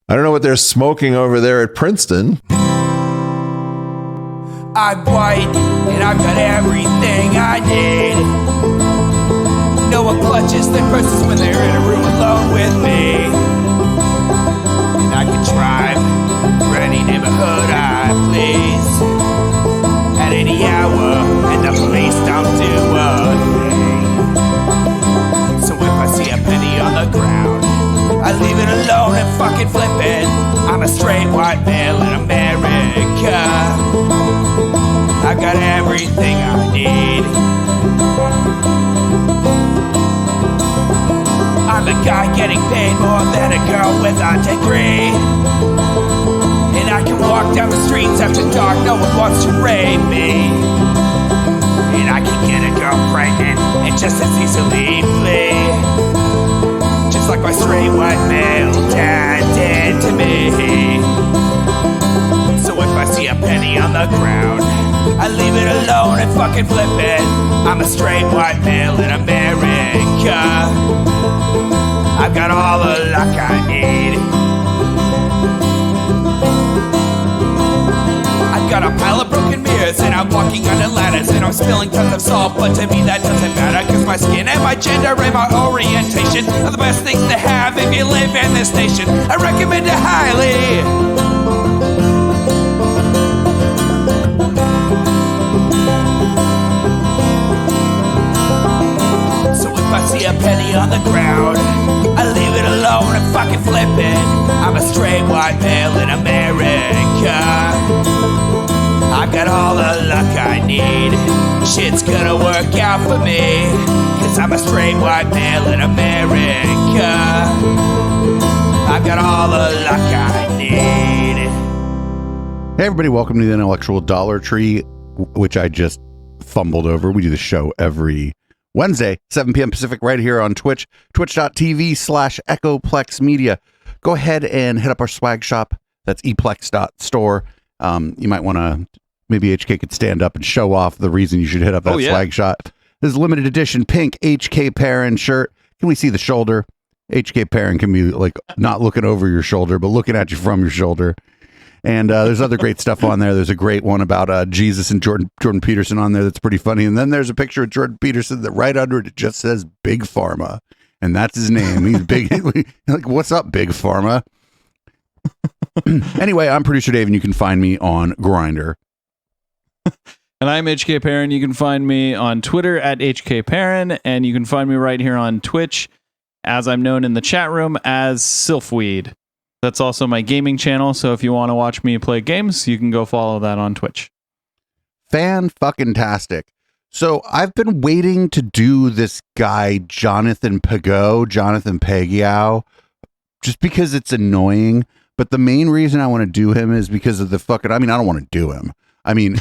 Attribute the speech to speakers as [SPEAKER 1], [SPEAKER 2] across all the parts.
[SPEAKER 1] I don't know what they're smoking over there at Princeton.
[SPEAKER 2] I'm white, and I've got everything I need. No one clutches their purses when they're in a room alone with me. And I can drive through any neighborhood I please at any hour, and the police don't do a thing. So if I see a penny on the ground, I leave it alone and fucking flip it. I'm a straight white male in America. I've got everything I need. I'm a guy getting paid more than a girl with a degree. And I can walk down the streets after dark, no one wants to rape me. And I can get a girl pregnant and just as easily flee. Just like my straight white male dad did to me. So if I see a penny on the ground, I leave it alone and fucking flip it. I'm a straight white male in America. I've got all the luck I need. I've got a pile of broken mirrors and I'm walking under ladders and I'm spilling tons of salt, but to me that doesn't matter, cause my skin and my gender and my orientation are the best things to have if you live in this nation. I recommend it highly. I see a penny on the ground, I leave it alone and fucking flip it. I'm a straight white male in America. I've got all the luck I need. Shit's gonna work out for me, cause I'm a straight white male in America. I've got all the luck I need.
[SPEAKER 3] Hey everybody, welcome to the Intellectual Dollar Tree, which I just fumbled over. We do the show every Wednesday, 7 p.m. Pacific, right here on Twitch, twitch.tv/Echoplex Media. Go ahead and hit up our swag shop. That's eplex.store. You might want to, maybe HK could stand up and show off the reason you should hit up that swag shop. This is limited edition pink HK Perrin shirt. Can we see the shoulder? HK Perrin can be like not looking over your shoulder, but looking at you from your shoulder. And there's other great stuff on there. There's a great one about Jesus and Jordan Peterson on there that's pretty funny. And then there's a picture of Jordan Peterson that right under it just says Big Pharma. And that's his name. He's big. Like, what's up, Big Pharma? Anyway, I'm Producer Dave, and you can find me on Grindr.
[SPEAKER 4] And I'm HK Perrin. You can find me on Twitter at HK Perrin. And you can find me right here on Twitch, as I'm known in the chat room as Sylphweed. That's also my gaming channel, so if you want to watch me play games, you can go follow that on Twitch.
[SPEAKER 3] Fan-fucking-tastic. So I've been waiting to do this guy, Jonathan Pageau, just because it's annoying. But the main reason I want to do him is because of the fucking, I don't want to do him. I mean,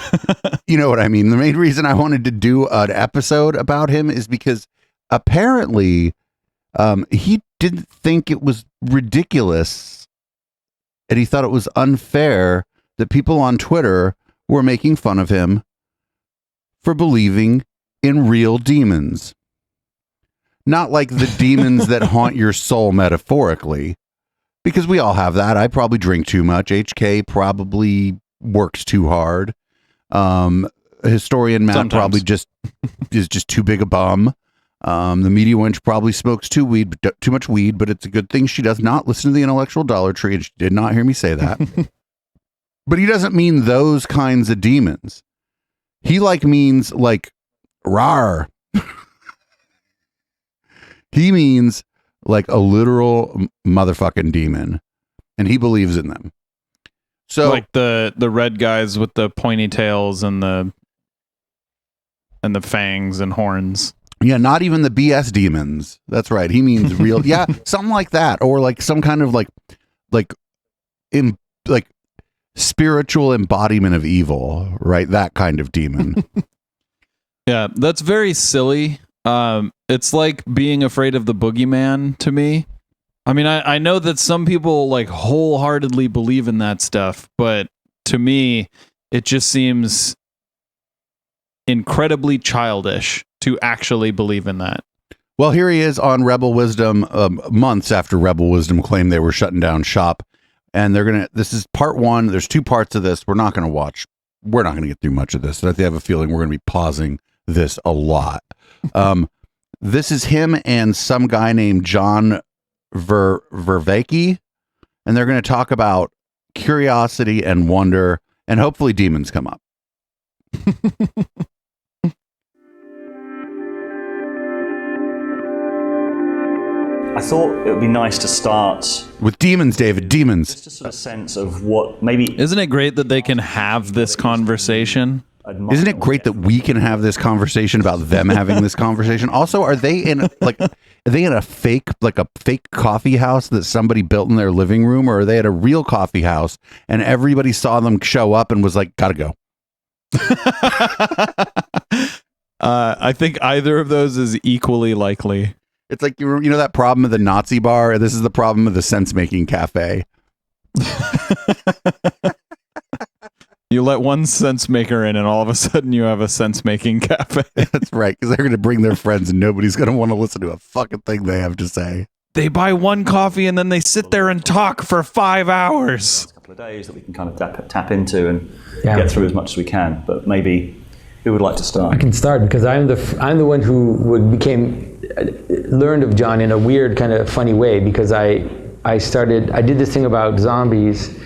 [SPEAKER 3] you know what I mean? The main reason I wanted to do an episode about him is because apparently he didn't think it was ridiculous. And he thought it was unfair that people on Twitter were making fun of him for believing in real demons. Not like the demons that haunt your soul metaphorically, because we all have that. I probably drink too much. HK probably works too hard. Historian Matt
[SPEAKER 4] Sometimes.
[SPEAKER 3] Probably just is just too big a bum. The media wench probably smokes too much weed, but it's a good thing she does not listen to the Intellectual Dollar Tree, and she did not hear me say that. But he doesn't mean those kinds of demons. He means rar. He means like a literal motherfucking demon, and he believes in them. So
[SPEAKER 4] like the red guys with the pointy tails and the fangs and horns.
[SPEAKER 3] Yeah, not even the BS demons. That's right. He means real. Yeah, something like that, or like some kind of like spiritual embodiment of evil, right? That kind of demon.
[SPEAKER 4] Yeah, that's very silly. It's like being afraid of the boogeyman to me. I mean, I know that some people like wholeheartedly believe in that stuff, but to me, it just seems incredibly childish to actually believe in that.
[SPEAKER 3] Well, here he is on Rebel Wisdom, months after Rebel Wisdom claimed they were shutting down shop, And this is part one. There's 2 parts of this. We're not going to get through much of this. I have a feeling we're going to be pausing this a lot. This is him and some guy named John Vervaeke, and they're going to talk about curiosity and wonder, and hopefully demons come up.
[SPEAKER 5] I thought it would be nice to start
[SPEAKER 3] with demons, David. Demons.
[SPEAKER 5] just a sort of sense of what maybe.
[SPEAKER 4] Isn't it great that they can have this conversation?
[SPEAKER 3] Isn't it great that we can have this conversation about them having this conversation? Also, are they in a fake coffee house that somebody built in their living room, or are they at a real coffee house and everybody saw them show up and was like, gotta go?
[SPEAKER 4] I think either of those is equally likely.
[SPEAKER 3] It's like, you know that problem of the Nazi bar? This is the problem of the sense-making cafe.
[SPEAKER 4] You let one sense maker in and all of a sudden you have a sense-making cafe.
[SPEAKER 3] That's right, because they're going to bring their friends and nobody's going to want to listen to a fucking thing they have to say.
[SPEAKER 4] They buy one coffee and then they sit there and talk for 5 hours.
[SPEAKER 5] A couple of days that we can kind of tap into and get through as much as we can. But maybe who would like to start?
[SPEAKER 6] I can start because I'm the one who learned of John in a weird kind of funny way, because I did this thing about zombies,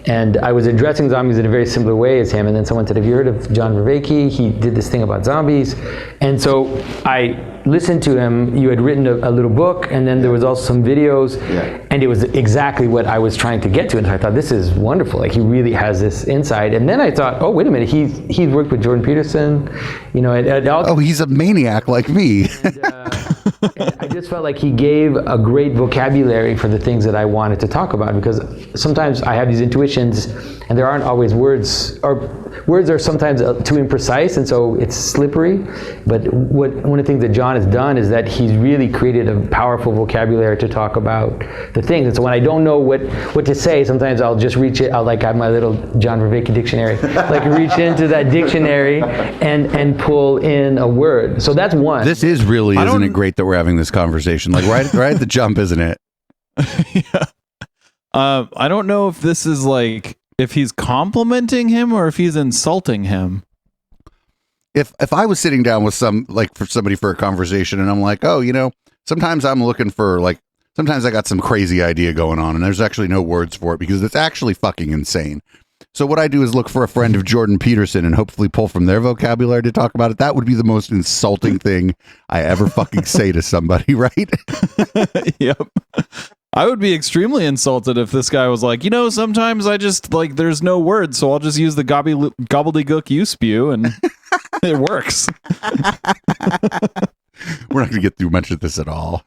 [SPEAKER 6] and I was addressing zombies in a very similar way as him, and then someone said, have you heard of John Vervaeke? He did this thing about zombies. And so I listened to him. You had written a little book, and then there was also some videos, and it was exactly what I was trying to get to, and so I thought, this is wonderful, like he really has this insight. And then I thought, oh, wait a minute, he's worked with Jordan Peterson,
[SPEAKER 3] he's a maniac like me.
[SPEAKER 6] And I just felt like he gave a great vocabulary for the things that I wanted to talk about, because sometimes I have these intuitions and there aren't always words, or words are sometimes too imprecise, and so it's slippery. But one of the things that John has done is that he's really created a powerful vocabulary to talk about the things. And so when I don't know what to say, sometimes I'll just I'll have my little John Vervaeke dictionary, like reach into that dictionary and pull in a word. So that's one.
[SPEAKER 3] This is really, isn't it great that we're having this conversation? Like right at the jump, isn't it?
[SPEAKER 4] Yeah. I don't know if this is like, if he's complimenting him or if he's insulting him.
[SPEAKER 3] If I was sitting down with somebody for a conversation and I'm like, oh, sometimes I'm looking for sometimes I got some crazy idea going on and there's actually no words for it because it's actually fucking insane. So what I do is look for a friend of Jordan Peterson and hopefully pull from their vocabulary to talk about it. That would be the most insulting thing I ever fucking say to somebody, right?
[SPEAKER 4] Yep. I would be extremely insulted if this guy was like, sometimes I just there's no words, so I'll just use the gobbledygook you spew and it works.
[SPEAKER 3] We're not going to get through much of this at all.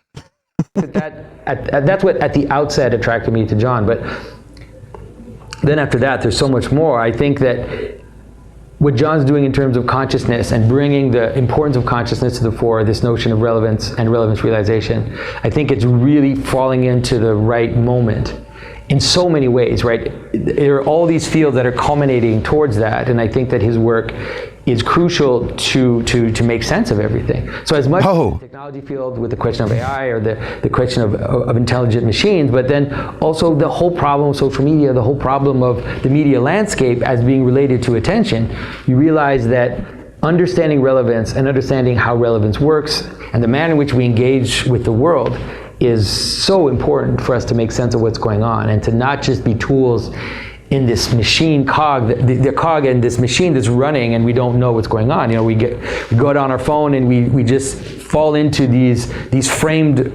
[SPEAKER 6] That's what at the outset attracted me to John, but then after that, there's so much more. I think that what John's doing in terms of consciousness and bringing the importance of consciousness to the fore, this notion of relevance and relevance realization, I think it's really falling into the right moment in so many ways, right? There are all these fields that are culminating towards that, and I think that his work is crucial to make sense of everything. So as much as the technology field with the question of AI or the question of intelligent machines, but then also the whole problem of social media, the whole problem of the media landscape as being related to attention, you realize that understanding relevance and understanding how relevance works and the manner in which we engage with the world is so important for us to make sense of what's going on and to not just be tools in this machine cog, the cog in this machine that's running and we don't know what's going on. We go down our phone and we just fall into these framed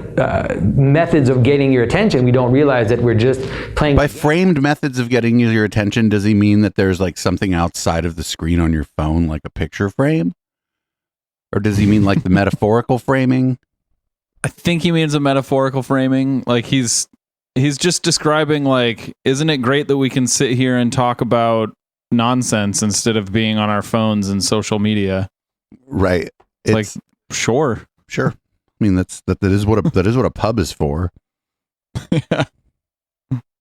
[SPEAKER 6] methods of getting your attention. We don't realize that we're just playing.
[SPEAKER 3] By framed methods of getting your attention, does he mean that there's something outside of the screen on your phone, like a picture frame? Or does he mean the metaphorical framing?
[SPEAKER 4] I think he means a metaphorical framing. He's just describing isn't it great that we can sit here and talk about nonsense instead of being on our phones and social media?
[SPEAKER 3] Right.
[SPEAKER 4] It's sure.
[SPEAKER 3] I mean, that is what a pub is for.
[SPEAKER 4] Yeah.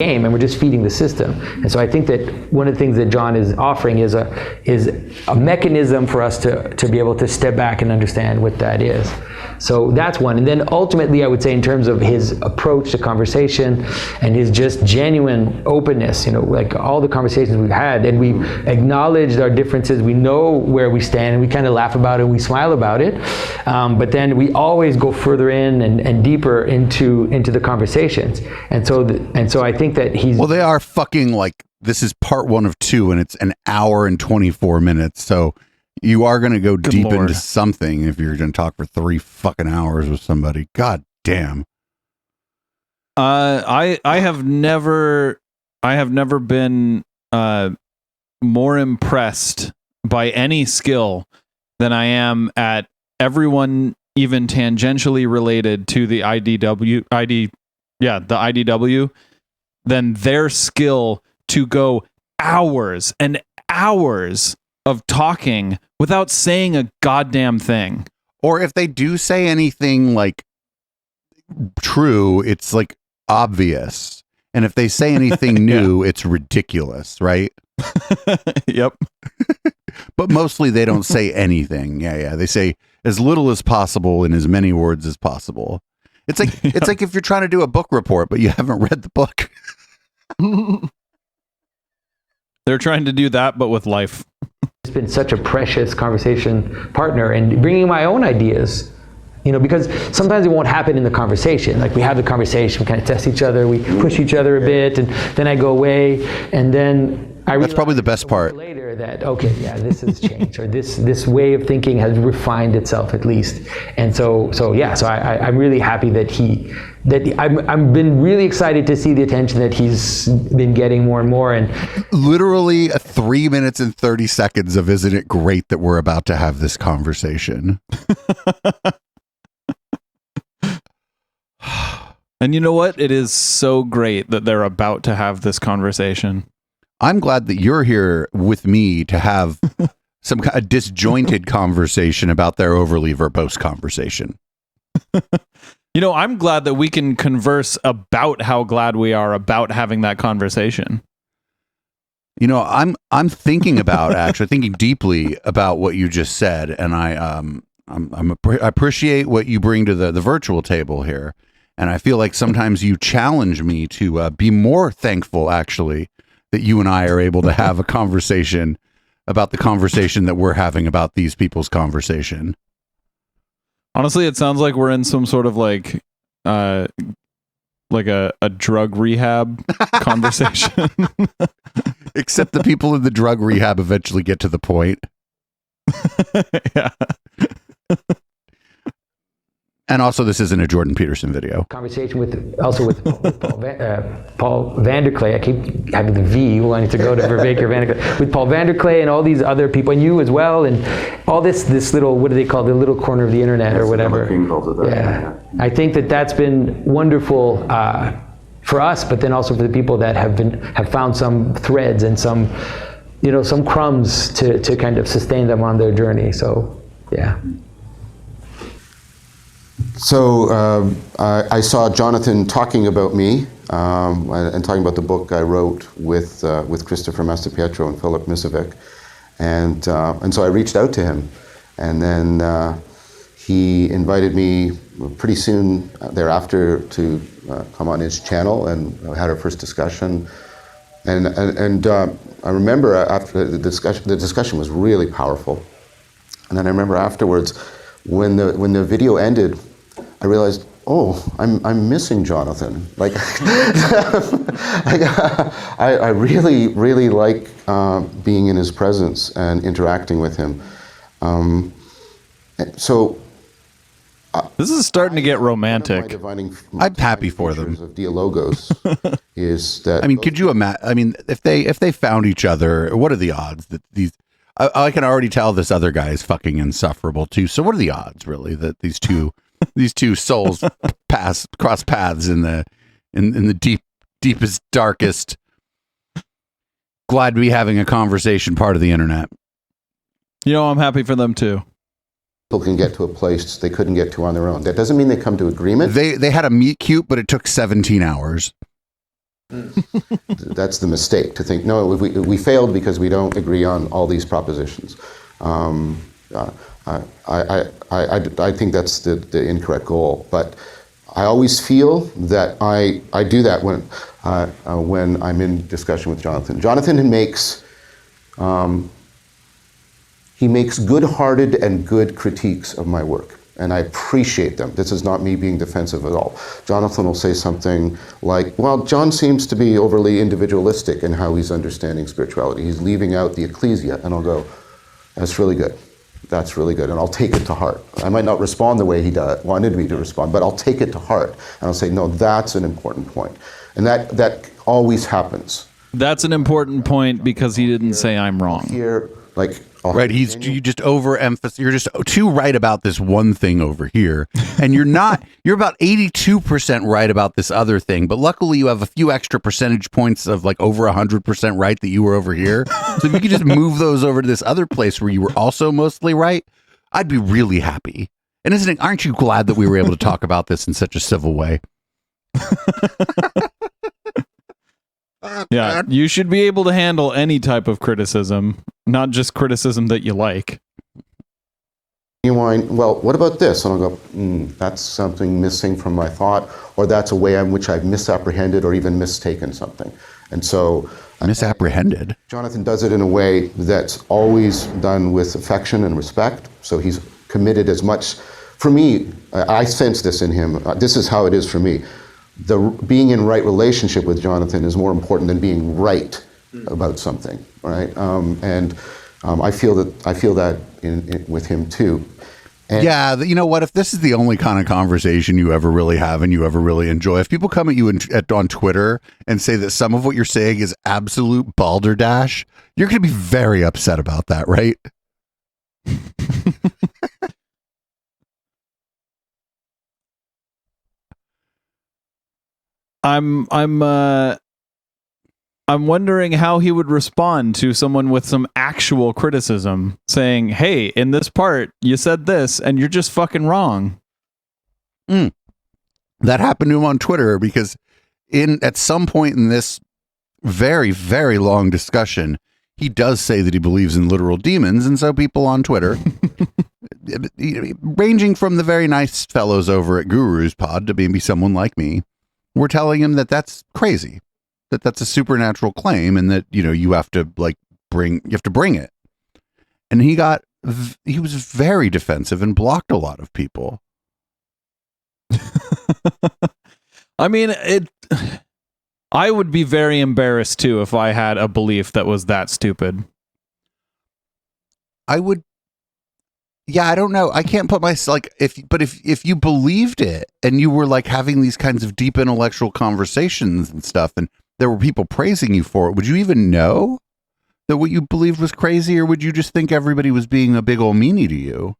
[SPEAKER 6] Game, and we're just feeding the system. And so I think that one of the things that John is offering is a mechanism for us to be able to step back and understand what that is. So that's one. And then ultimately, I would say in terms of his approach to conversation and his just genuine openness, like all the conversations we've had, and we've acknowledged our differences, we know where we stand, and we kind of laugh about it, and we smile about it. But then we always go further in and deeper into the conversations. And so I think that he's...
[SPEAKER 3] Well, they are fucking like, this is part 1 of 2, and it's an hour and 24 minutes. So you are going to go deep into something if you're going to talk for 3 fucking hours with somebody. God damn.
[SPEAKER 4] I have never been more impressed by any skill than I am at everyone even tangentially related to the IDW, than their skill to go hours and hours of talking without saying a goddamn thing.
[SPEAKER 3] Or if they do say anything like true, it's like obvious. And if they say anything new, it's ridiculous, right?
[SPEAKER 4] Yep.
[SPEAKER 3] But mostly they don't say anything. Yeah. They say as little as possible in as many words as possible. It's like it's like if you're trying to do a book report, but you haven't read the book.
[SPEAKER 4] They're trying to do that, but with life.
[SPEAKER 6] It's been such a precious conversation partner, and bringing my own ideas, because sometimes it won't happen in the conversation. Like we have the conversation, we kind of test each other, we push each other a bit, and then I go away, and then
[SPEAKER 3] that's probably the best part.
[SPEAKER 6] Later that, okay, yeah, this has changed, or this way of thinking has refined itself at least. And so I'm really happy that I've been really excited to see the attention that he's been getting more and more. And
[SPEAKER 3] literally 3 minutes and 30 seconds of isn't it great that we're about to have this conversation?
[SPEAKER 4] And you know what? It is so great that they're about to have this conversation.
[SPEAKER 3] I'm glad that you're here with me to have some kind of disjointed conversation about their overly verbose conversation.
[SPEAKER 4] I'm glad that we can converse about how glad we are about having that conversation.
[SPEAKER 3] I'm thinking deeply about what you just said, and I appreciate what you bring to the virtual table here, and I feel like sometimes you challenge me to be more thankful, actually, that you and I are able to have a conversation about the conversation that we're having about these people's conversation.
[SPEAKER 4] Honestly, it sounds like we're in some sort of like a drug rehab conversation.
[SPEAKER 3] Except the people in the drug rehab eventually get to the point.
[SPEAKER 4] Yeah.
[SPEAKER 3] And also, this isn't a Jordan Peterson video.
[SPEAKER 6] Conversation with Paul Vanderklay. I keep having the V wanting to go to Vervaeke or Vanderklay. With Paul Vanderklay and all these other people, and you as well, and all this little, what do they call it, the little corner of the internet or whatever. Yeah. I think that's been wonderful for us, but then also for the people that have found some threads and some crumbs to kind of sustain them on their journey. So, yeah.
[SPEAKER 7] So I saw Jonathan talking about me and talking about the book I wrote with Christopher Mastropietro and Philip Misovic, and so I reached out to him, and then he invited me pretty soon thereafter to come on his channel, and we had our first discussion, and I remember after the discussion was really powerful, and then I remember afterwards when the video ended, I realized, I'm missing Jonathan. Like, I really, really like being in his presence and interacting with him. So
[SPEAKER 4] this is starting to get romantic.
[SPEAKER 3] I'm happy for them.
[SPEAKER 7] Of Dialogos is that.
[SPEAKER 3] I mean, could you imagine? I mean, if they found each other, what are the odds that these? I can already tell this other guy is fucking insufferable too. So what are the odds, really, that these two souls cross paths in the deepest, darkest, glad to be having a conversation part of the internet?
[SPEAKER 4] I'm happy for them too.
[SPEAKER 7] People can get to a place they couldn't get to on their own. That doesn't mean they come to agreement.
[SPEAKER 3] They had a meet cute, but it took 17 hours.
[SPEAKER 7] That's the mistake, to think, no, we failed because we don't agree on all these propositions. I think that's the incorrect goal. But I always feel that I do that when I'm in discussion with Jonathan. Jonathan makes good-hearted and good critiques of my work, and I appreciate them. This is not me being defensive at all. Jonathan will say something like, well, John seems to be overly individualistic in how he's understanding spirituality. He's leaving out the ecclesia, and I'll go, that's really good. That's really good, and I'll take it to heart. I might not respond the way he wanted me to respond, but I'll take it to heart, and I'll say, no, that's an important point. And that always happens.
[SPEAKER 4] That's an important point because he didn't say I'm wrong.
[SPEAKER 7] Here, like,
[SPEAKER 3] right, you just overemphasize. You're just too right about this one thing over here, and you're not. You're about 82% right about this other thing, but luckily you have a few extra percentage points of like over 100% right that you were over here. So if you could just move those over to this other place where you were also mostly right, I'd be really happy. And aren't you glad that we were able to talk about this in such a civil way?
[SPEAKER 4] Yeah, you should be able to handle any type of criticism, not just criticism that you like.
[SPEAKER 7] You whine, well, what about this? And I'll go, that's something missing from my thought, or that's a way in which I've misapprehended or even mistaken something. And so...
[SPEAKER 3] Misapprehended?
[SPEAKER 7] Jonathan does it in a way that's always done with affection and respect, so he's committed as much. For me, I sense this in him. This is how it is for me. Being in right relationship with Jonathan is more important than being right about something, right? I feel that with him too. And
[SPEAKER 3] yeah, you know what? If this is the only kind of conversation you ever really have and you ever really enjoy, if people come at you on Twitter and say that some of what you're saying is absolute balderdash, you're going to be very upset about that, right?
[SPEAKER 4] I'm wondering how he would respond to someone with some actual criticism saying, hey, in this part, you said this and you're just fucking wrong.
[SPEAKER 3] That happened to him on Twitter because at some point in this very, very long discussion, he does say that he believes in literal demons. And so people on Twitter, ranging from the very nice fellows over at Guru's Pod to maybe someone like me, we're telling him that that's crazy, that that's a supernatural claim, and that you have to bring it. And he was very defensive and blocked a lot of people.
[SPEAKER 4] I mean, I would be very embarrassed too if I had a belief that was that stupid.
[SPEAKER 3] I would. Yeah, I don't know. I can't put myself if you believed it and you were like having these kinds of deep intellectual conversations and stuff, and there were people praising you for it, would you even know that what you believed was crazy, or would you just think everybody was being a big old meanie to you?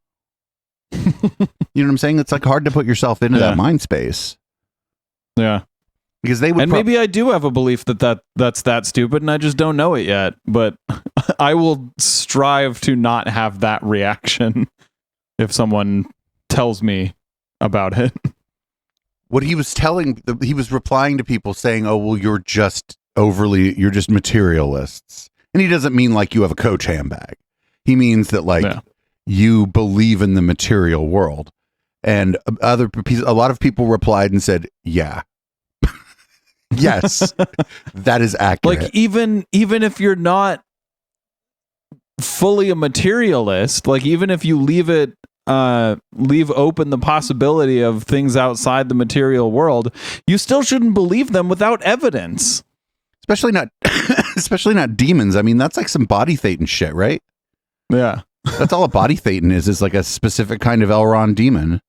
[SPEAKER 3] You know what I'm saying? It's like hard to put yourself into that mind space.
[SPEAKER 4] Yeah.
[SPEAKER 3] Because they would
[SPEAKER 4] maybe I do have a belief that's that stupid and I just don't know it yet, but I will strive to not have that reaction if someone tells me about it.
[SPEAKER 3] What he was he was replying to people saying, oh, well, you're just materialists. And he doesn't mean like you have a Coach handbag. He means that you believe in the material world. And a lot of people replied and said, yeah. Yes, that is accurate.
[SPEAKER 4] Like even if you're not fully a materialist, like even if you leave open the possibility of things outside the material world, you still shouldn't believe them without evidence.
[SPEAKER 3] Especially not demons. I mean, that's like some body thetan shit, right?
[SPEAKER 4] Yeah.
[SPEAKER 3] That's all a body thetan is like a specific kind of Elrond demon.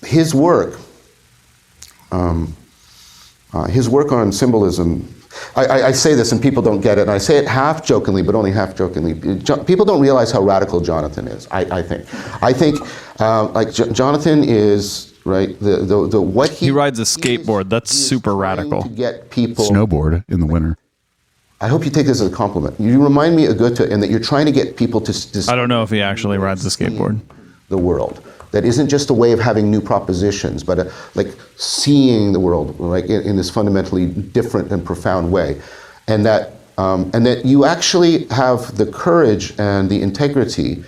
[SPEAKER 7] His work on symbolism, I say this and people don't get it, and I say it half jokingly, but only half jokingly. People don't realize how radical Jonathan is, I think. Jonathan is, right, the what
[SPEAKER 4] he rides a skateboard, that's super radical.
[SPEAKER 7] To get people...
[SPEAKER 3] Snowboard in the winter.
[SPEAKER 7] I hope you take this as a compliment. You remind me of Goethe in that you're trying to get people to
[SPEAKER 4] I don't know if he actually rides a skateboard.
[SPEAKER 7] The world. That isn't just a way of having new propositions, but like seeing the world like in this fundamentally different and profound way. And that and that you actually have the courage and the integrity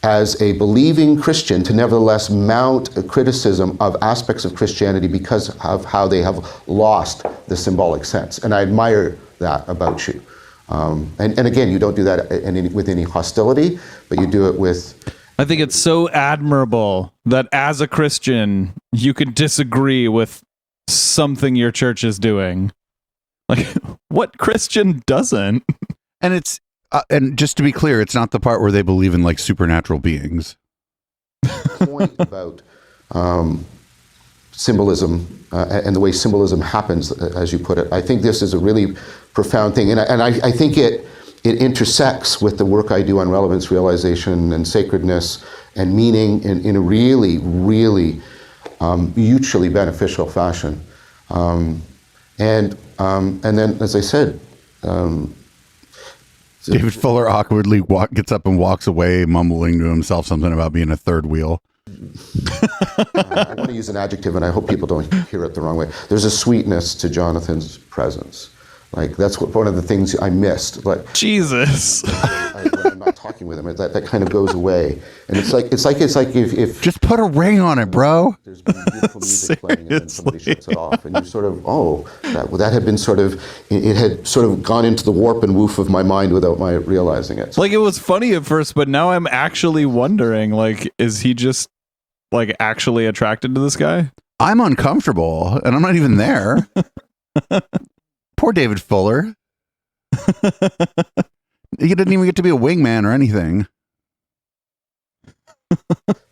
[SPEAKER 7] as a believing Christian to nevertheless mount a criticism of aspects of Christianity because of how they have lost the symbolic sense. And I admire that about you. And again, you don't do that with any hostility, but you do it with...
[SPEAKER 4] I think it's so admirable that as a Christian, you can disagree with something your church is doing. Like, what Christian doesn't?
[SPEAKER 3] And it's and just to be clear, it's not the part where they believe in like supernatural beings.
[SPEAKER 7] Point about symbolism and the way symbolism happens, as you put it. I think this is a really profound thing, and I think it intersects with the work I do on relevance realization and sacredness and meaning in a really, really mutually beneficial fashion. And then, as I said,
[SPEAKER 3] David Fuller awkwardly gets up and walks away, mumbling to himself something about being a third wheel.
[SPEAKER 7] I want to use an adjective, and I hope people don't hear it the wrong way. There's a sweetness to Jonathan's presence. Like, that's one of the things I missed. Like,
[SPEAKER 4] Jesus.
[SPEAKER 7] when I'm not talking with him, that kind of goes away, and it's like if
[SPEAKER 3] just put a ring on it, bro.
[SPEAKER 7] There's been beautiful music playing, and then somebody shuts it off, and you sort of, that had been sort of, it had sort of gone into the warp and woof of my mind without my realizing it.
[SPEAKER 4] Like, it was funny at first, but now I'm actually wondering, like, is he just like actually attracted to this guy?
[SPEAKER 3] I'm uncomfortable, and I'm not even there. Poor David Fuller. He didn't even get to be a wingman or anything.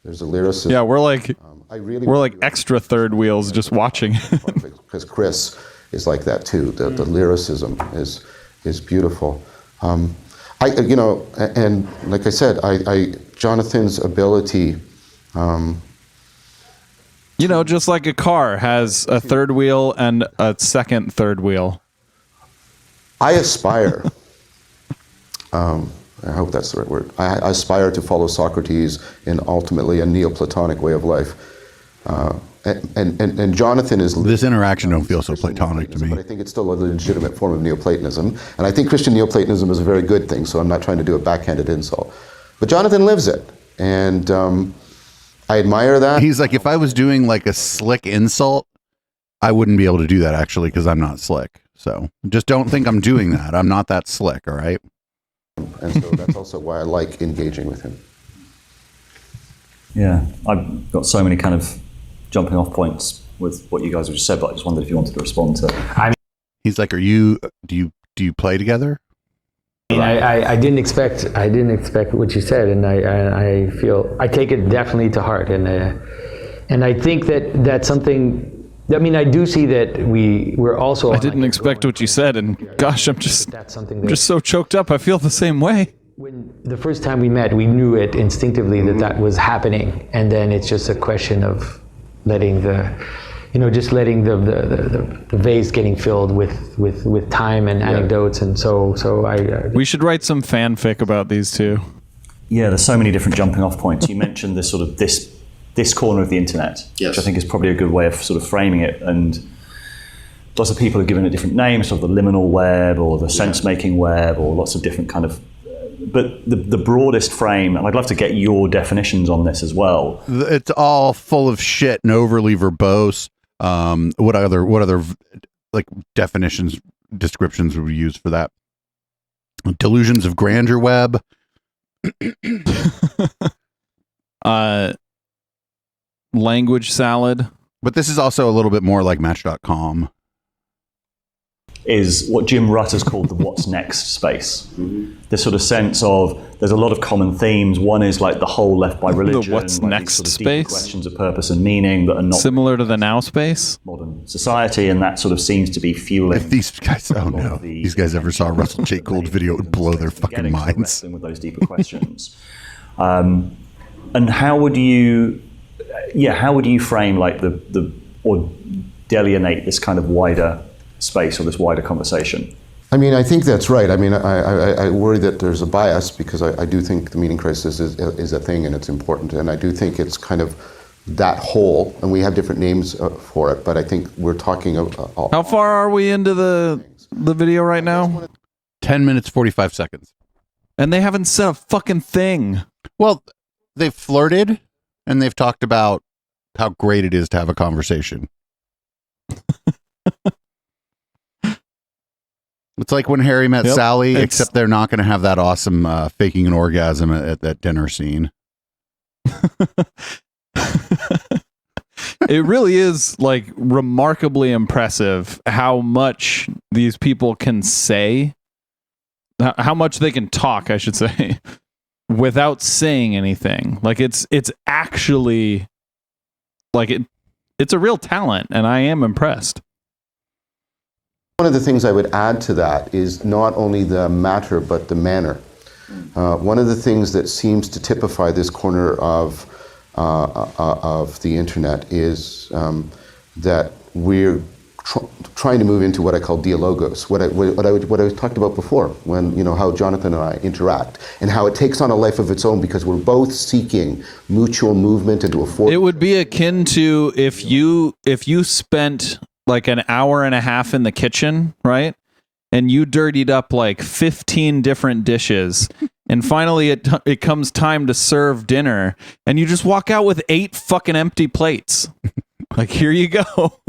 [SPEAKER 7] There's a lyricist.
[SPEAKER 4] Yeah, we're like we're like
[SPEAKER 7] really
[SPEAKER 4] extra third wheels just watching.
[SPEAKER 7] Because Chris is like that too. The lyricism is beautiful. And like I said, Jonathan's ability.
[SPEAKER 4] Just like a car has a third wheel and a second third wheel.
[SPEAKER 7] I aspire, I hope that's the right word, I aspire to follow Socrates in ultimately a Neoplatonic way of life. And Jonathan is...
[SPEAKER 3] This interaction don't feel so platonic to me.
[SPEAKER 7] But I think it's still a legitimate form of Neoplatonism. And I think Christian Neoplatonism is a very good thing, so I'm not trying to do a backhanded insult. But Jonathan lives it. And I admire that.
[SPEAKER 3] He's like, if I was doing like a slick insult, I wouldn't be able to do that actually because I'm not slick. So just don't think I'm doing that. I'm not that slick, all right?
[SPEAKER 7] And so that's also why I like engaging with him.
[SPEAKER 5] Yeah, I've got so many kind of jumping off points with what you guys have just said, but I just wondered if you wanted to respond to.
[SPEAKER 3] He's like, do you play together?
[SPEAKER 6] I didn't expect what you said, and I feel I take it definitely to heart, and I think that's something. I mean, I do see that we're also.
[SPEAKER 4] I didn't expect what you said, and gosh, I'm just so choked up. I feel the same way.
[SPEAKER 6] When the first time we met, we knew it instinctively that was happening, and then it's just a question of letting the vase getting filled with time and anecdotes, and so I.
[SPEAKER 4] We should write some fanfic about these two.
[SPEAKER 5] Yeah, there's so many different jumping off points. You mentioned this sort of this corner of the internet,
[SPEAKER 7] yes,
[SPEAKER 5] which I think is probably a good way of sort of framing it. And lots of people have given it different names, sort of the liminal web or the sense-making web, or lots of different kind of. But the broadest frame, and I'd love to get your definitions on this as well.
[SPEAKER 3] It's all full of shit and overly verbose. What other like descriptions would we use for that? Delusions of grandeur web.
[SPEAKER 4] Language salad.
[SPEAKER 3] But this is also a little bit more like Match.com.
[SPEAKER 5] Is what Jim Rutt has called the what's next space. Mm-hmm. This sort of sense of there's a lot of common themes. One is like the whole left by religion.
[SPEAKER 4] The what's
[SPEAKER 5] like
[SPEAKER 4] next
[SPEAKER 5] sort of
[SPEAKER 4] space?
[SPEAKER 5] Questions of purpose and meaning that are not
[SPEAKER 4] similar to the now space.
[SPEAKER 5] Modern society, and that sort of seems to be fueling.
[SPEAKER 3] If these guys, these guys ever saw a Russell J. Gold video, it would blow their fucking minds.
[SPEAKER 5] With those deeper questions, and how would you frame like or delineate this kind of wider space or this wider conversation?
[SPEAKER 7] I mean, I think that's right. I mean, I worry that there's a bias because I do think the meaning crisis is a thing and it's important, and I do think it's kind of that whole, and we have different names for it, but I think we're talking of.
[SPEAKER 4] How far are we into the video right now?
[SPEAKER 3] 10 minutes, 45 seconds.
[SPEAKER 4] And they haven't said a fucking thing.
[SPEAKER 3] Well, they've flirted and they've talked about how great it is to have a conversation. It's like when Harry met Sally, except they're not going to have that awesome faking an orgasm at that dinner scene.
[SPEAKER 4] It really is like remarkably impressive how much these people can say, how much they can talk, I should say, without saying anything. Like it's actually like it's a real talent, and I am impressed.
[SPEAKER 7] One of the things I would add to that is not only the matter, but the manner. One of the things that seems to typify this corner of the internet is that we're trying to move into what I call dialogos, what I talked about before, when, you know, how Jonathan and I interact, and how it takes on a life of its own because we're both seeking mutual movement into a form.
[SPEAKER 4] It would be akin to if you spent like an hour and a half in the kitchen, right? And you dirtied up like 15 different dishes. And finally it comes time to serve dinner. And you just walk out with 8 fucking empty plates. Like, here you go.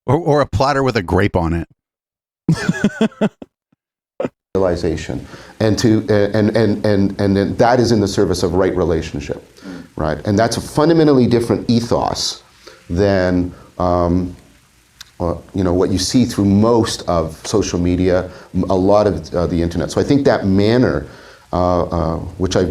[SPEAKER 3] Or a platter with a grape on it.
[SPEAKER 7] Realization. And then that is in the service of right relationship. Right? And that's a fundamentally different ethos than you know, what you see through most of social media, a lot of the internet. So I think that manner, which I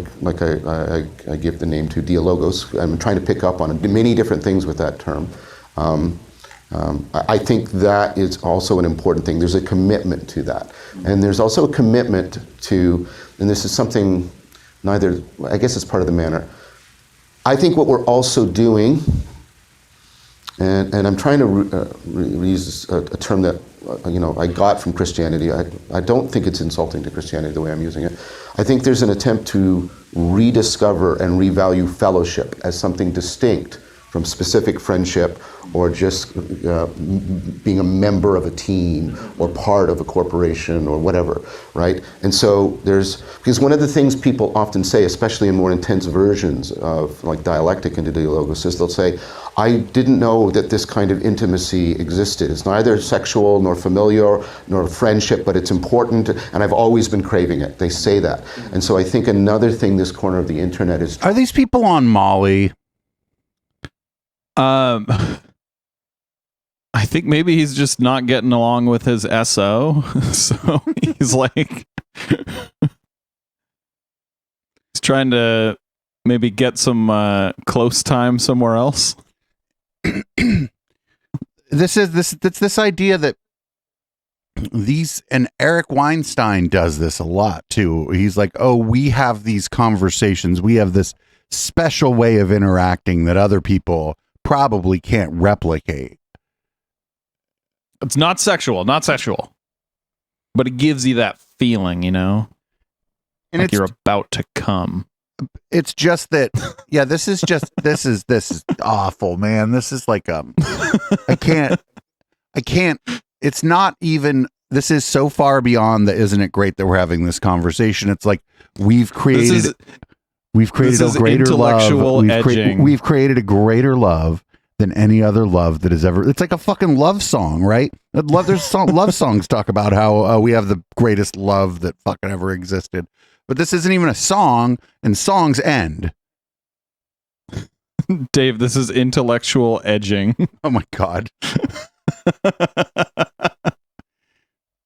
[SPEAKER 7] give the name to dialogos, I'm trying to pick up on many different things with that term. I think that is also an important thing. There's a commitment to that. And there's also a commitment to, and this is something I guess it's part of the manner. I think what we're also doing, and I'm trying to use a term that you know, I got from Christianity. I don't think it's insulting to Christianity the way I'm using it. I think there's an attempt to rediscover and revalue fellowship as something distinct from specific friendship or just being a member of a team or part of a corporation or whatever, right? And so because one of the things people often say, especially in more intense versions of like dialectic into dialogos, is they'll say, I didn't know that this kind of intimacy existed. It's neither sexual nor familiar nor friendship, but it's important, and I've always been craving it. They say that. And so I think another thing this corner of the internet is...
[SPEAKER 3] Are these people on Molly?
[SPEAKER 4] I think maybe he's just not getting along with his SO. So he's like, he's trying to maybe get some close time somewhere else.
[SPEAKER 3] This idea that and Eric Weinstein does this a lot too. He's like, oh, we have these conversations. We have this special way of interacting that other people probably can't replicate.
[SPEAKER 4] It's not sexual, but it gives you that feeling, you know, and like you're about to come.
[SPEAKER 3] It's just that, yeah, this is awful, man. This is like, I can't, it's not even, this is so far beyond the, isn't it great that we're having this conversation? It's like, we've created a greater love. We've created a greater love than any other love that has ever. It's like a fucking love song, right? Love songs talk about how we have the greatest love that fucking ever existed. But this isn't even a song, and songs end.
[SPEAKER 4] Dave, this is intellectual edging.
[SPEAKER 3] Oh my God.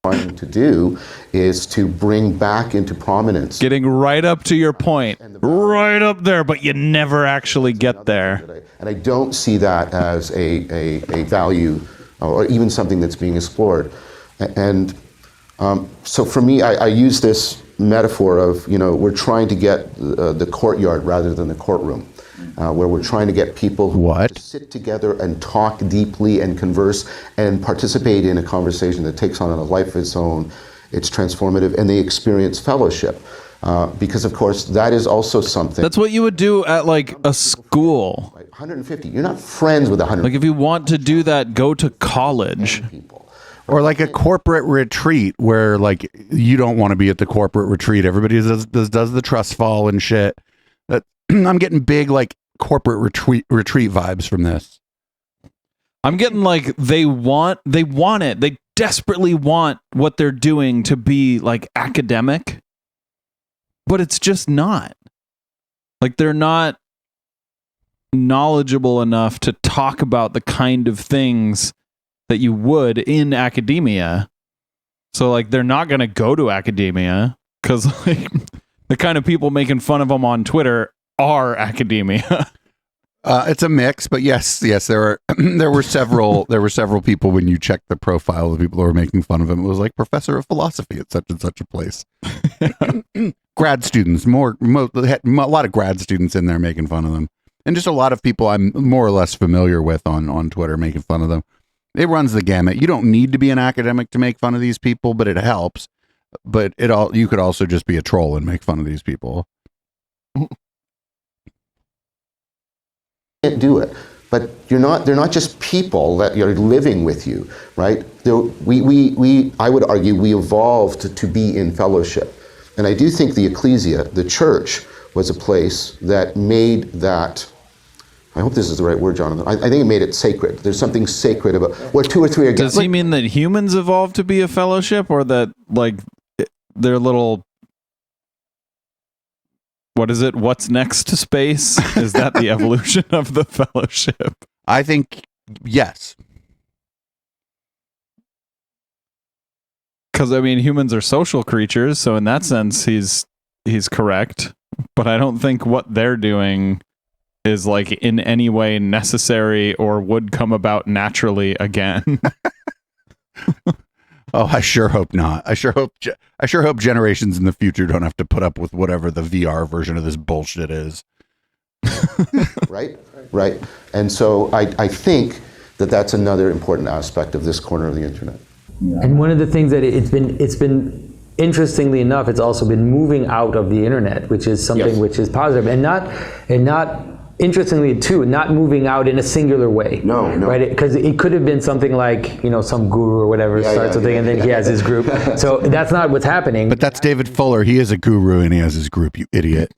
[SPEAKER 7] Trying to do is to bring back into prominence.
[SPEAKER 4] Getting right up to your point, right up there, but you never actually get there.
[SPEAKER 7] And I don't see that as a value or even something that's being explored. And so for me, I use this metaphor of, you know, we're trying to get the courtyard rather than the courtroom. Where we're trying to get people to sit together and talk deeply and converse and participate in a conversation that takes on a life of its own. It's transformative, and they experience fellowship. Because, of course, that is also something.
[SPEAKER 4] That's what you would do at, like, a school.
[SPEAKER 7] 150. You're not friends with 150.
[SPEAKER 4] Like, if you want to do that, go to college.
[SPEAKER 7] People,
[SPEAKER 3] Or like a corporate retreat where like you don't want to be at the corporate retreat. Everybody does the trust fall and shit. That I'm getting big like corporate retreat vibes from this.
[SPEAKER 4] I'm getting like they want it. They desperately want what they're doing to be like academic, but it's just not. Like they're not knowledgeable enough to talk about the kind of things that you would in academia. So like they're not going to go to academia because like the kind of people making fun of them on Twitter are academia.
[SPEAKER 3] It's a mix, but yes, there were several people when you check the profile of the people who were making fun of him. It was like professor of philosophy at such and such a place. Grad students, a lot of grad students in there making fun of them, and just a lot of people I'm more or less familiar with on Twitter making fun of them. It runs the gamut. You don't need to be an academic to make fun of these people, but it helps. But you could also just be a troll and make fun of these people.
[SPEAKER 7] Can't do it, but they're not just people that are living with you, right? I would argue we evolved to be in fellowship, and I do think the ecclesia, the church, was a place that made that. I hope this is the right word, Jonathan. I think it made it sacred. There's something sacred about where two or three are.
[SPEAKER 4] Does he mean that humans evolved to be a fellowship, or that like their little? What is it? What's next to space? Is that the evolution of the fellowship?
[SPEAKER 3] I think yes.
[SPEAKER 4] Because I mean, humans are social creatures, so in that sense, he's correct. But I don't think what they're doing is like in any way necessary or would come about naturally again.
[SPEAKER 3] Oh, I sure hope not. I sure hope generations in the future don't have to put up with whatever the VR version of this bullshit is.
[SPEAKER 7] Right. And so I think that that's another important aspect of this corner of the internet.
[SPEAKER 6] Yeah. And one of the things that it's been interestingly enough, it's also been moving out of the internet, which is something which is positive, and not. Interestingly, too, not moving out in a singular way.
[SPEAKER 7] No.
[SPEAKER 6] Right? Because it could have been something like, some guru or whatever starts something and then he has his group. So that's not what's happening.
[SPEAKER 3] But that's David Fuller. He is a guru and he has his group, you idiot.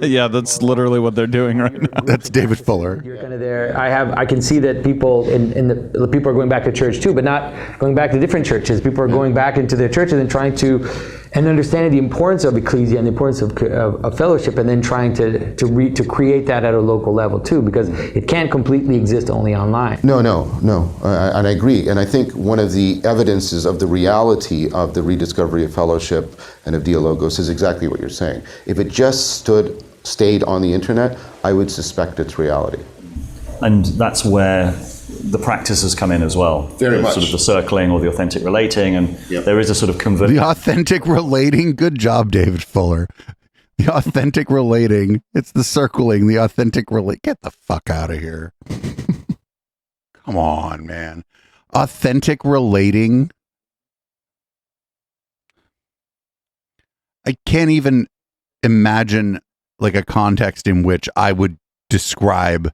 [SPEAKER 4] Yeah, that's literally what they're doing right now.
[SPEAKER 3] That's David Fuller.
[SPEAKER 6] You're kind of there. I can see that people the people are going back to church too, but not going back to different churches. People are going back into their churches and trying to understanding the importance of ecclesia and the importance of fellowship, and then trying to create that at a local level too, because it can't completely exist only online.
[SPEAKER 7] No, and I agree. And I think one of the evidences of the reality of the rediscovery of fellowship and of Dialogos is exactly what you're saying. If it just stayed on the internet, I would suspect it's reality.
[SPEAKER 5] And that's where the practices come in as well.
[SPEAKER 7] Very much.
[SPEAKER 5] Sort of the circling or the authentic relating, and there is a sort of conversion.
[SPEAKER 3] The authentic relating. Good job, David Fuller. The authentic relating. It's the circling. The authentic relate. Get the fuck out of here. Come on, man. Authentic relating. I can't even imagine like a context in which I would describe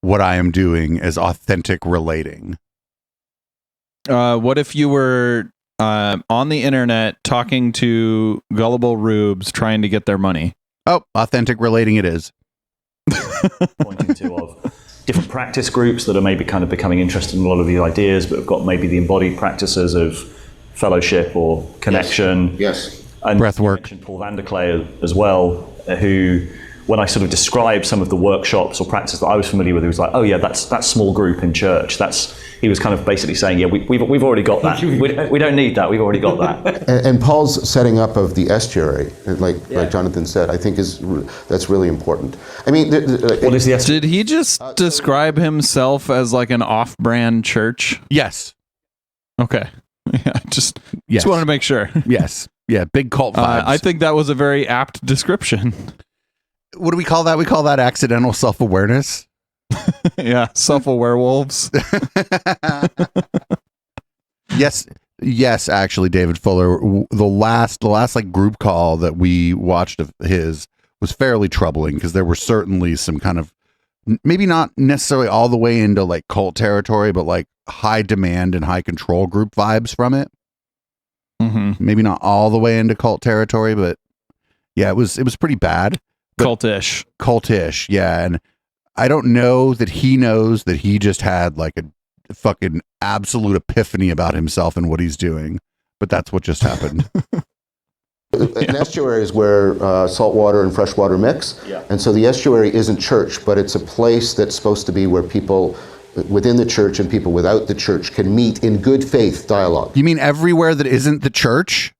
[SPEAKER 3] what I am doing as authentic relating.
[SPEAKER 4] What if you were on the internet talking to gullible rubes trying to get their money?
[SPEAKER 3] Oh, authentic relating it is.
[SPEAKER 5] Pointing to of different practice groups that are maybe kind of becoming interested in a lot of the ideas, but have got maybe the embodied practices of fellowship or connection.
[SPEAKER 7] Yes.
[SPEAKER 5] And
[SPEAKER 3] breath work.
[SPEAKER 5] You mentioned Paul van der Klee as well, who, when I sort of described some of the workshops or practice that I was familiar with, he was like, "Oh yeah, that's that small group in church. He was kind of basically saying, yeah, we've already got that. We don't need that. We've already got that."
[SPEAKER 7] And Paul's setting up of the estuary, like Jonathan said, I think that's really important. I mean,
[SPEAKER 5] what is the estuary?
[SPEAKER 4] Did he just describe himself as like an off-brand church?
[SPEAKER 3] Yes.
[SPEAKER 4] Okay. Yeah, just wanted to make sure.
[SPEAKER 3] Yes. Yeah, big cult vibes.
[SPEAKER 4] I think that was a very apt description.
[SPEAKER 3] What do we call that? We call that accidental self-awareness.
[SPEAKER 4] Yeah, self-aware wolves.
[SPEAKER 3] Yes, actually, David Fuller. The last like group call that we watched of his was fairly troubling because there were certainly some kind of maybe not necessarily all the way into like cult territory, but like high demand and high control group vibes from it. Maybe not all the way into cult territory, but yeah, it was pretty bad. Cultish, yeah. And I don't know that he knows that he just had like a fucking absolute epiphany about himself and what he's doing, but that's what just happened.
[SPEAKER 7] An estuary is where saltwater and freshwater mix, and so the estuary isn't church, but it's a place that's supposed to be where people within the church and people without the church can meet in good faith dialogue.
[SPEAKER 3] You mean everywhere that isn't the church?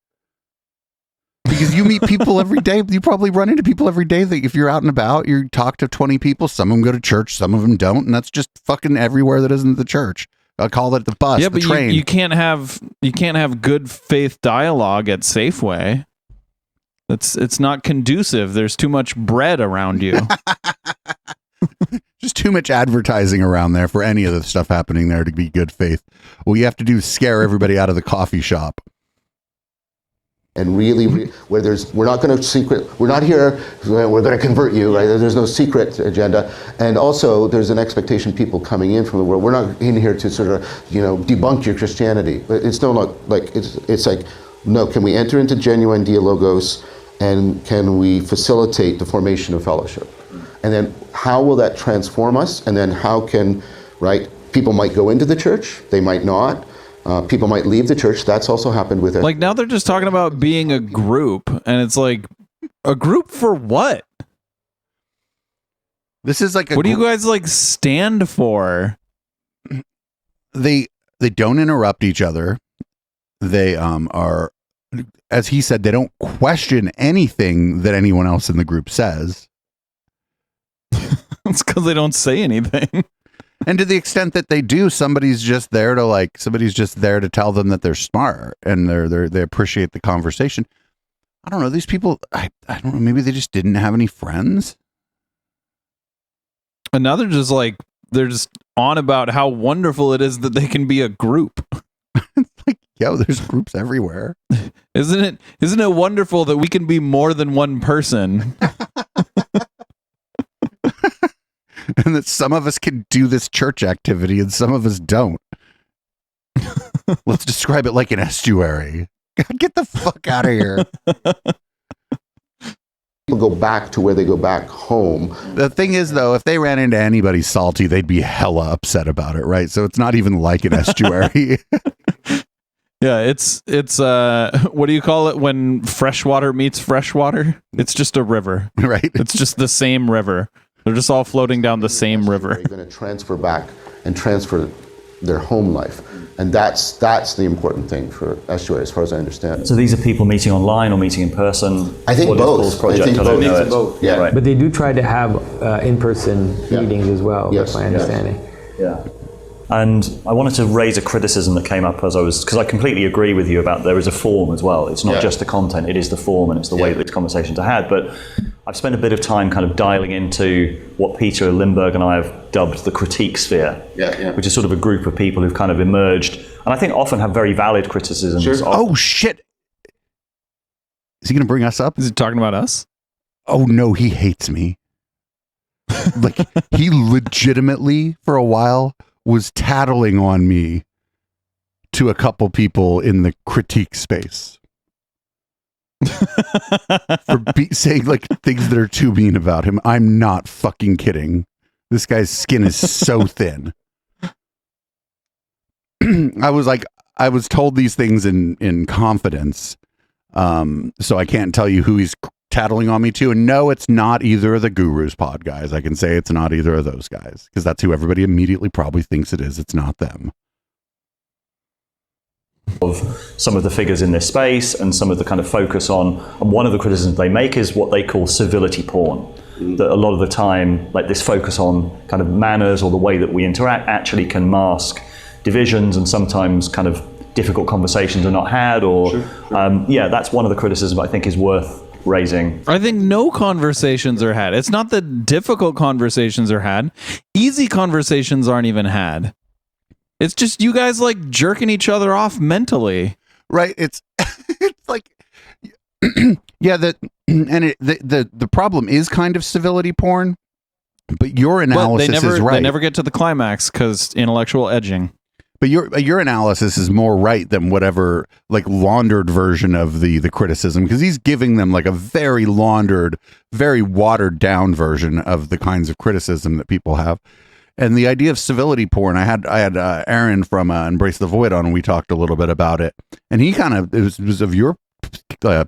[SPEAKER 3] Because you meet people every day. You probably run into people every day that if you're out and about, you talk to 20 people. Some of them go to church, some of them don't, and that's just fucking everywhere that isn't the church. I'll call it the bus, the train.
[SPEAKER 4] You can't have good faith dialogue at Safeway. It's not conducive. There's too much bread around you.
[SPEAKER 3] Just too much advertising around there for any of the stuff happening there to be good faith. What you have to do is scare everybody out of the coffee shop.
[SPEAKER 7] And really, we're not going to we're not here, we're going to convert you, right? There's no secret agenda. And also, there's an expectation people coming in from the world. We're not in here to sort of, debunk your Christianity. But it's it's like, no, can we enter into genuine dialogos and can we facilitate the formation of fellowship? And then how will that transform us? And then how can, people might go into the church, they might not. People might leave the church. That's also happened with it.
[SPEAKER 4] Like now they're just talking about being a group, and it's like, a group for what?
[SPEAKER 3] This is like
[SPEAKER 4] what do you guys like stand for?
[SPEAKER 3] They don't interrupt each other. They are, as he said, they don't question anything that anyone else in the group says.
[SPEAKER 4] It's because they don't say anything.
[SPEAKER 3] And to the extent that they do, somebody's just there to tell them that they're smart and they appreciate the conversation. I don't know. These people, I don't know. Maybe they just didn't have any friends.
[SPEAKER 4] And now they're just on about how wonderful it is that they can be a group.
[SPEAKER 3] It's like, yo, there's groups everywhere.
[SPEAKER 4] Isn't it wonderful that we can be more than one person?
[SPEAKER 3] And that some of us can do this church activity and some of us don't. Let's describe it like an estuary. God, get the fuck out of here.
[SPEAKER 7] People go back to where they go back home.
[SPEAKER 3] The thing is, though, if they ran into anybody salty, they'd be hella upset about it, right? So it's not even like an estuary.
[SPEAKER 4] Yeah, it's what do you call it when freshwater meets freshwater? It's just a river.
[SPEAKER 3] Right.
[SPEAKER 4] It's just the same river. They're just all floating down the same river.
[SPEAKER 7] They're going to transfer back and transfer their home life. And that's the important thing for estuary, as far as I understand.
[SPEAKER 5] So these are people meeting online or meeting in person?
[SPEAKER 7] I think both.
[SPEAKER 5] Project, I don't know it.
[SPEAKER 7] Yeah.
[SPEAKER 5] Right.
[SPEAKER 6] But they do try to have in-person meetings as well,
[SPEAKER 7] Yes.
[SPEAKER 6] that's my understanding.
[SPEAKER 5] Yeah. And I wanted to raise a criticism that came up because I completely agree with you about there is a form as well. It's not just the content, it is the form and it's the way that these conversations are had. But I've spent a bit of time kind of dialing into what Peter Lindbergh and I have dubbed the critique sphere, which is sort of a group of people who've kind of emerged, and I think often have very valid criticisms.
[SPEAKER 7] Sure.
[SPEAKER 3] Oh, shit. Is he going to bring us up?
[SPEAKER 4] Is he talking about us?
[SPEAKER 3] Oh, no, he hates me. Like, he legitimately, for a while, was tattling on me to a couple people in the critique space for saying like things that are too mean about him. I'm not fucking kidding. This guy's skin is so thin. I was told these things in confidence. So I can't tell you who he's tattling on me to. And no, it's not either of the Gurus Pod guys. I can say it's not either of those guys because that's who everybody immediately probably thinks it is. It's not them.
[SPEAKER 5] Of some of the figures in this space and some of the kind of focus on, and one of the criticisms they make is what they call civility porn. That a lot of the time, like this focus on kind of manners or the way that we interact actually can mask divisions and sometimes kind of difficult conversations are not had or, that's one of the criticisms I think is worth raising.
[SPEAKER 4] I think no conversations are had. It's not that difficult conversations are had. Easy conversations aren't even had. It's just you guys like jerking each other off mentally.
[SPEAKER 3] Right. It's like, yeah, the problem is kind of civility porn But your
[SPEAKER 4] But
[SPEAKER 3] analysis is right.
[SPEAKER 4] They never get to the climax because intellectual edging.
[SPEAKER 3] But your analysis is more right than whatever like laundered version of the criticism, because he's giving them like a very laundered, very watered down version of the kinds of criticism that people have. And the idea of civility porn, I had Aaron from Embrace the Void on, and we talked a little bit about it. And he kind of it was of your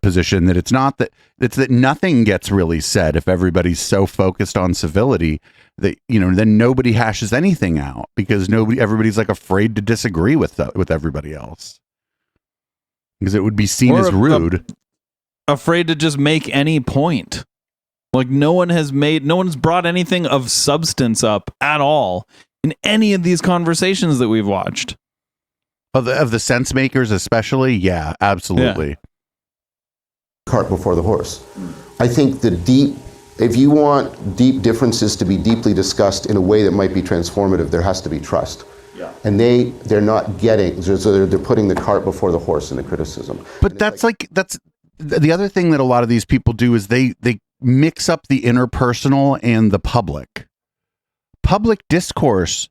[SPEAKER 3] position that it's that nothing gets really said if everybody's so focused on civility that, you know, then nobody hashes anything out because everybody's like afraid to disagree with everybody else because it would be seen as rude.
[SPEAKER 4] Afraid to just make any point. Like no one's brought anything of substance up at all in any of these conversations that we've watched.
[SPEAKER 3] Of the sense makers especially, yeah, absolutely.
[SPEAKER 4] Yeah.
[SPEAKER 7] Cart before the horse. I think if you want deep differences to be deeply discussed in a way that might be transformative, there has to be trust. Yeah. And they're not getting, so they're putting the cart before the horse in the criticism.
[SPEAKER 3] But that's the other thing that a lot of these people do is they mix up the interpersonal and the public. Public discourse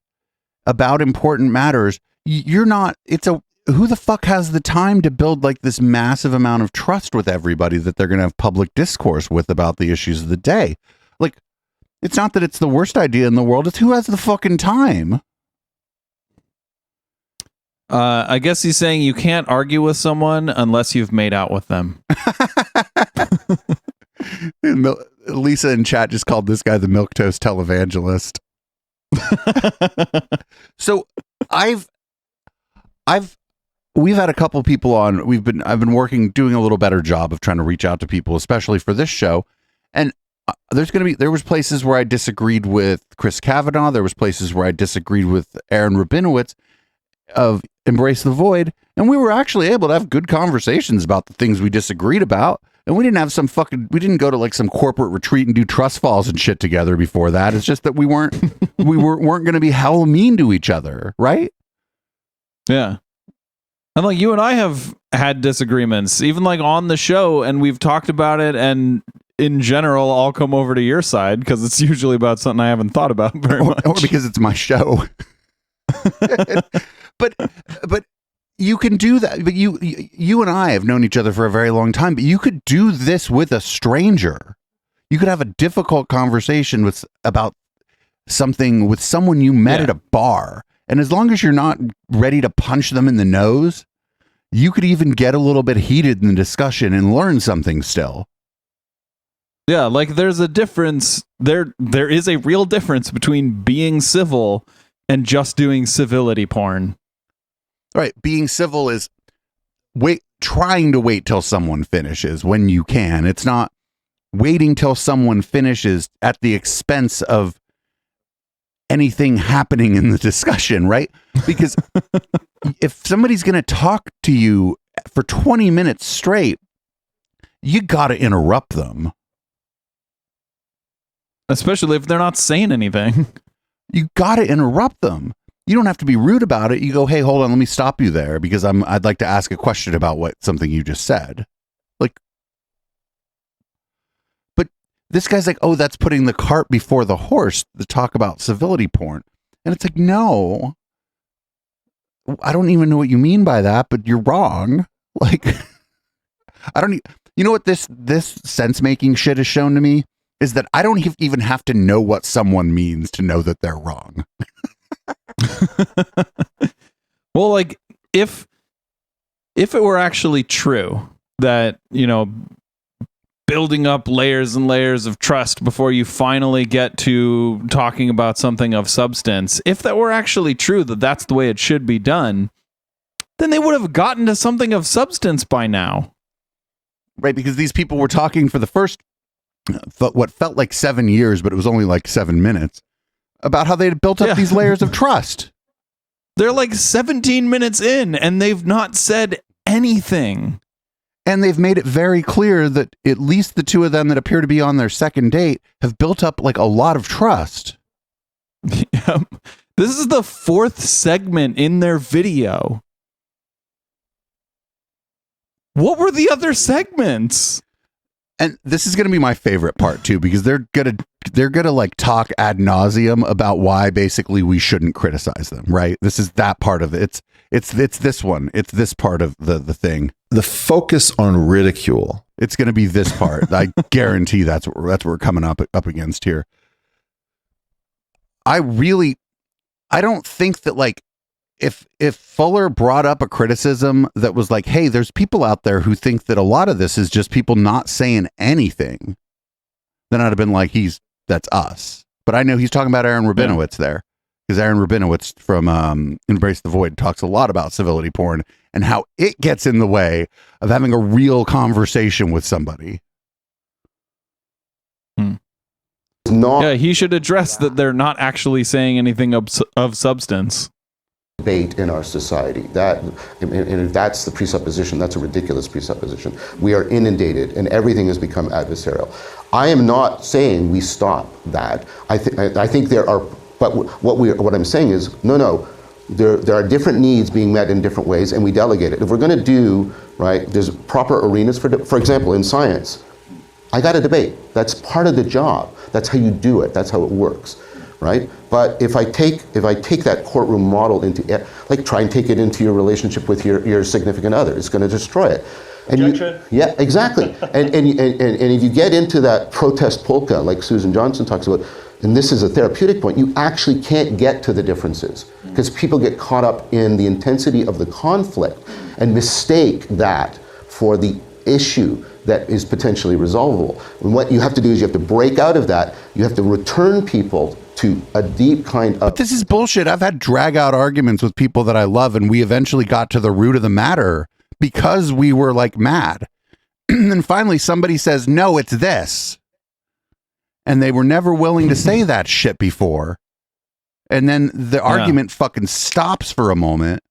[SPEAKER 3] about important matters, who the fuck has the time to build like this massive amount of trust with everybody that they're going to have public discourse with about the issues of the day? Like, it's not that it's the worst idea in the world. It's who has the fucking time.
[SPEAKER 4] I guess he's saying you can't argue with someone unless you've made out with them.
[SPEAKER 3] Lisa in chat just called this guy the milquetoast televangelist. So we've had a couple people on. I've been doing a little better job of trying to reach out to people, especially for this show. And there was places where I disagreed with Chris Kavanaugh. There was places where I disagreed with Aaron Rabinowitz of Embrace the Void. And we were actually able to have good conversations about the things we disagreed about. And we didn't have we didn't go to like some corporate retreat and do trust falls and shit together before that. It's just that we weren't going to be hell mean to each other. Right.
[SPEAKER 4] Yeah. And like you and I have had disagreements, even like on the show, and we've talked about it. And in general, I'll come over to your side because it's usually about something I haven't thought about very much.
[SPEAKER 3] Or because it's my show. But you can do that. But you and I have known each other for a very long time. But you could do this with a stranger. You could have a difficult conversation about something with someone you met at a bar. And as long as you're not ready to punch them in the nose, you could even get a little bit heated in the discussion and learn something still.
[SPEAKER 4] Yeah, like there's a difference. There is a real difference between being civil and just doing civility porn.
[SPEAKER 3] Right. Being civil is trying to wait till someone finishes when you can. It's not waiting till someone finishes at the expense of anything happening in the discussion, right? Because if somebody's going to talk to you for 20 minutes straight, you got to interrupt them.
[SPEAKER 4] Especially if they're not saying anything.
[SPEAKER 3] You got to interrupt them. You don't have to be rude about it. You go, hey, hold on, let me stop you there because I'd like to ask a question about something you just said. Like, but this guy's like, oh, that's putting the cart before the horse to talk about civility porn. And it's like, no, I don't even know what you mean by that, but you're wrong. Like, you know what this sense making shit has shown to me is that I don't even have to know what someone means to know that they're wrong.
[SPEAKER 4] Well, like if it were actually true that, you know, building up layers and layers of trust before you finally get to talking about something of substance, if that were actually true that that's the way it should be done, then they would have gotten to something of substance by now.
[SPEAKER 3] Right, because these people were talking for the first what felt like 7 years, but it was only like 7 minutes, about how they had built up these layers of trust.
[SPEAKER 4] They're like 17 minutes in and they've not said anything.
[SPEAKER 3] And they've made it very clear that at least the two of them that appear to be on their second date have built up like a lot of trust.
[SPEAKER 4] Yeah. This is the 4th segment in their video. What were the other segments?
[SPEAKER 3] And this is going to be my favorite part too, because they're gonna like talk ad nauseum about why basically we shouldn't criticize them, right? This is that part of it. It's this one. It's this part of the thing.
[SPEAKER 1] The focus on ridicule.
[SPEAKER 3] It's going to be this part. I guarantee that's what we're coming up against here. I don't think that like if Fuller brought up a criticism that was like, hey, there's people out there who think that a lot of this is just people not saying anything, then I'd have been like, that's us. But I know he's talking about Aaron Rabinowitz there, because Aaron Rabinowitz from Embrace the Void talks a lot about civility porn and how it gets in the way of having a real conversation with somebody.
[SPEAKER 4] Yeah, he should address that they're not actually saying anything of substance.
[SPEAKER 7] Debate in our society. That, and if that's the presupposition, that's a ridiculous presupposition. We are inundated and everything has become adversarial. I am not saying we stop that. I think there are, but what I'm saying is, no, there are different needs being met in different ways, and we delegate it. If we're going to do, right, there's proper arenas for example, in science, I got to debate. That's part of the job. That's how you do it. That's how it works. Right? But if I take that courtroom model into, like, try and take it into your relationship with your significant other, it's going to destroy it. And yeah, exactly. and if you get into that protest polka, like Susan Johnson talks about, and this is a therapeutic point, you actually can't get to the differences because people get caught up in the intensity of the conflict and mistake that for the issue that is potentially resolvable. And what you have to do is you have to break out of that. You have to return people to a deep kind of...
[SPEAKER 3] But this is bullshit. I've had drag out arguments with people that I love, and we eventually got to the root of the matter because we were like mad. And finally somebody says, no, it's this. And they were never willing to say that shit before. And then the argument fucking stops for a moment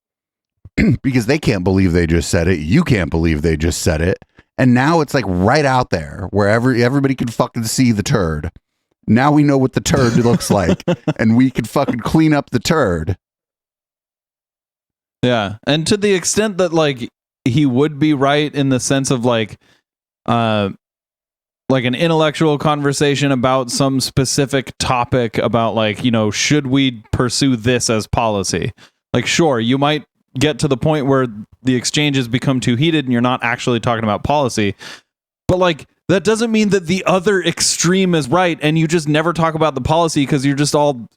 [SPEAKER 3] because they can't believe they just said it. You can't believe they just said it. And now it's like right out there where everybody can fucking see the turd. Now we know what the turd looks like, and we can fucking clean up the turd.
[SPEAKER 4] Yeah. And to the extent that like he would be right in the sense of like an intellectual conversation about some specific topic about like, you know, should we pursue this as policy? Like, sure, you might get to the point where the exchanges become too heated and you're not actually talking about policy. But like, that doesn't mean that the other extreme is right and you just never talk about the policy because you're just all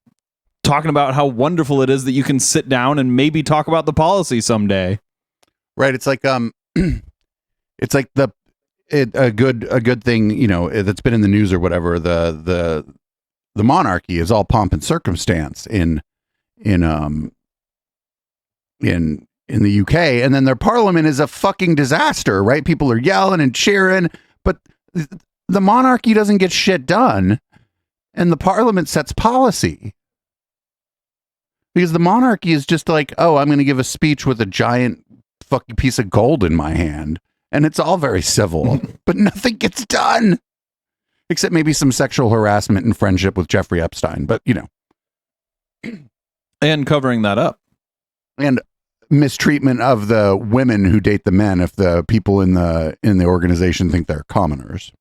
[SPEAKER 4] talking about how wonderful it is that you can sit down and maybe talk about the policy someday.
[SPEAKER 3] Right. It's like it's like a good thing, you know, that's been in the news or whatever. The monarchy is all pomp and circumstance in the UK, and then their parliament is a fucking disaster, right? People are yelling and cheering, but the monarchy doesn't get shit done, and the parliament sets policy. Because the monarchy is just like, oh, I'm going to give a speech with a giant fucking piece of gold in my hand, and it's all very civil, but nothing gets done. Except maybe some sexual harassment and friendship with Jeffrey Epstein, but you know.
[SPEAKER 4] And covering that up.
[SPEAKER 3] And mistreatment of the women who date the men if the people in the organization think they're commoners.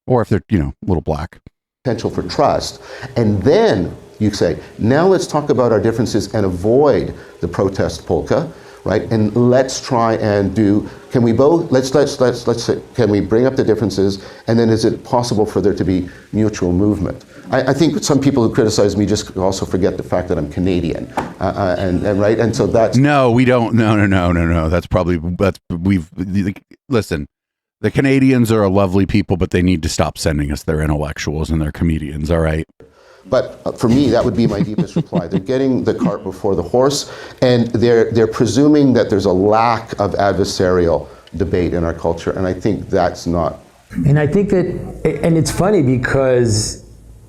[SPEAKER 3] Or if they're, you know, a little black.
[SPEAKER 7] Potential for trust. And then you say, now let's talk about our differences and avoid the protest polka, right? And let's try and do, can we both, let's say, can we bring up the differences, and then is it possible for there to be mutual movement? I think some people who criticize me just also forget the fact that I'm Canadian, and right, and so that's...
[SPEAKER 3] No, we don't, no, listen, the Canadians are a lovely people, but they need to stop sending us their intellectuals and their comedians, all right?
[SPEAKER 7] But for me, that would be my deepest reply. They're getting the cart before the horse, and they're presuming that there's a lack of adversarial debate in our culture, and I think that's not.
[SPEAKER 6] And I think that, and it's funny because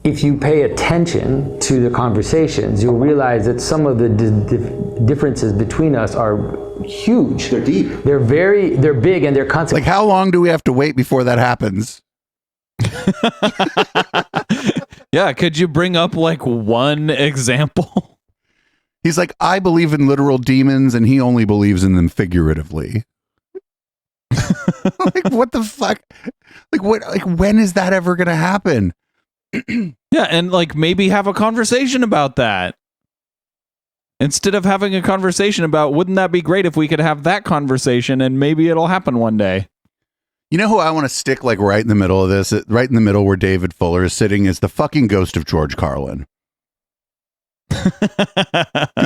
[SPEAKER 6] if you pay attention to the conversations, you'll realize that some of the differences between us are huge.
[SPEAKER 7] They're deep.
[SPEAKER 6] They're big, and they're constant.
[SPEAKER 3] Like, how long do we have to wait before that happens?
[SPEAKER 4] Yeah, could you bring up like one example?
[SPEAKER 3] He's like, I believe in literal demons, and he only believes in them figuratively. Like, what the fuck? Like, what? Like, when is that ever gonna happen?
[SPEAKER 4] Yeah, and like maybe have a conversation about that. Instead of having a conversation about, wouldn't that be great if we could have that conversation and maybe it'll happen one day.
[SPEAKER 3] You know who I want to stick like right in the middle of this, right in the middle where David Fuller is sitting, is the fucking ghost of George Carlin. 'Cause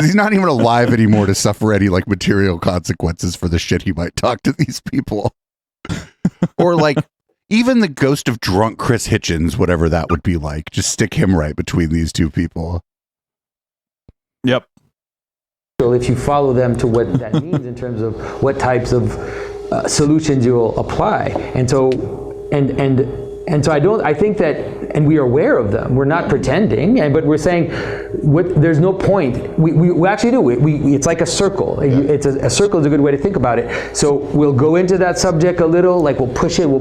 [SPEAKER 3] he's not even alive anymore to suffer any like material consequences for the shit he might talk to these people. Or like even the ghost of drunk Chris Hitchens, whatever that would be like. Just stick him right between these two people.
[SPEAKER 4] Yep.
[SPEAKER 6] So if you follow them to what that means in terms of what types of solutions you'll apply, and so I think that, and we are aware of them. We're not pretending, but we're saying, there's no point. We actually do. It's like a circle. A circle is a good way to think about it. So we'll go into that subject a little, like we'll push it. We'll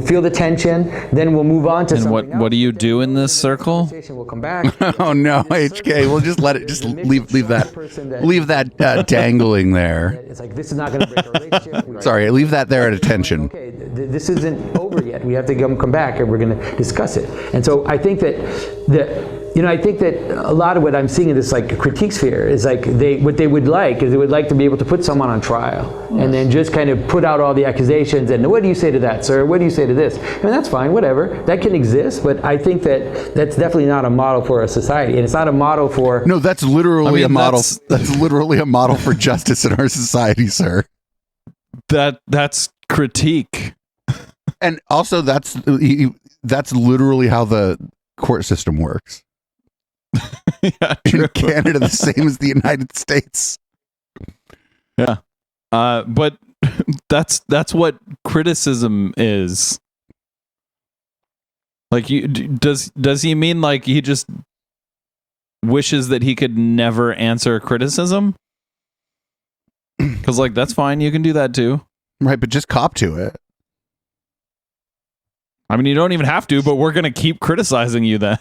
[SPEAKER 6] feel the tension, then we'll move on to
[SPEAKER 4] and
[SPEAKER 6] something else.
[SPEAKER 4] What do you do in this circle?
[SPEAKER 6] We'll come back.
[SPEAKER 3] Oh no, HK. We'll just let it. Just leave that dangling there.
[SPEAKER 6] It's like, this is not going to break a relationship.
[SPEAKER 3] Sorry, leave that there at attention.
[SPEAKER 6] Okay, this isn't over yet. We have to come back and we're going to discuss it. And so I think that a lot of what I'm seeing in this like critique sphere is like what they would like to be able to put someone on trial and then just kind of put out all the accusations and what do you say to that, sir? What do you say to this? I mean, that's fine, whatever. That can exist, but I think that that's definitely not a model for a society, and it's not a model for.
[SPEAKER 3] No, that's literally a model. That's literally a model for justice in our society, sir.
[SPEAKER 4] That's critique.
[SPEAKER 3] And also, that's literally how the court system works.
[SPEAKER 4] Yeah, true.
[SPEAKER 3] In Canada, the same as the United States.
[SPEAKER 4] Yeah, but that's what criticism is. Like, does he mean like he just wishes that he could never answer criticism? Because like that's fine, you can do that too,
[SPEAKER 3] right? But just cop to it.
[SPEAKER 4] I mean, you don't even have to, but we're going to keep criticizing you then.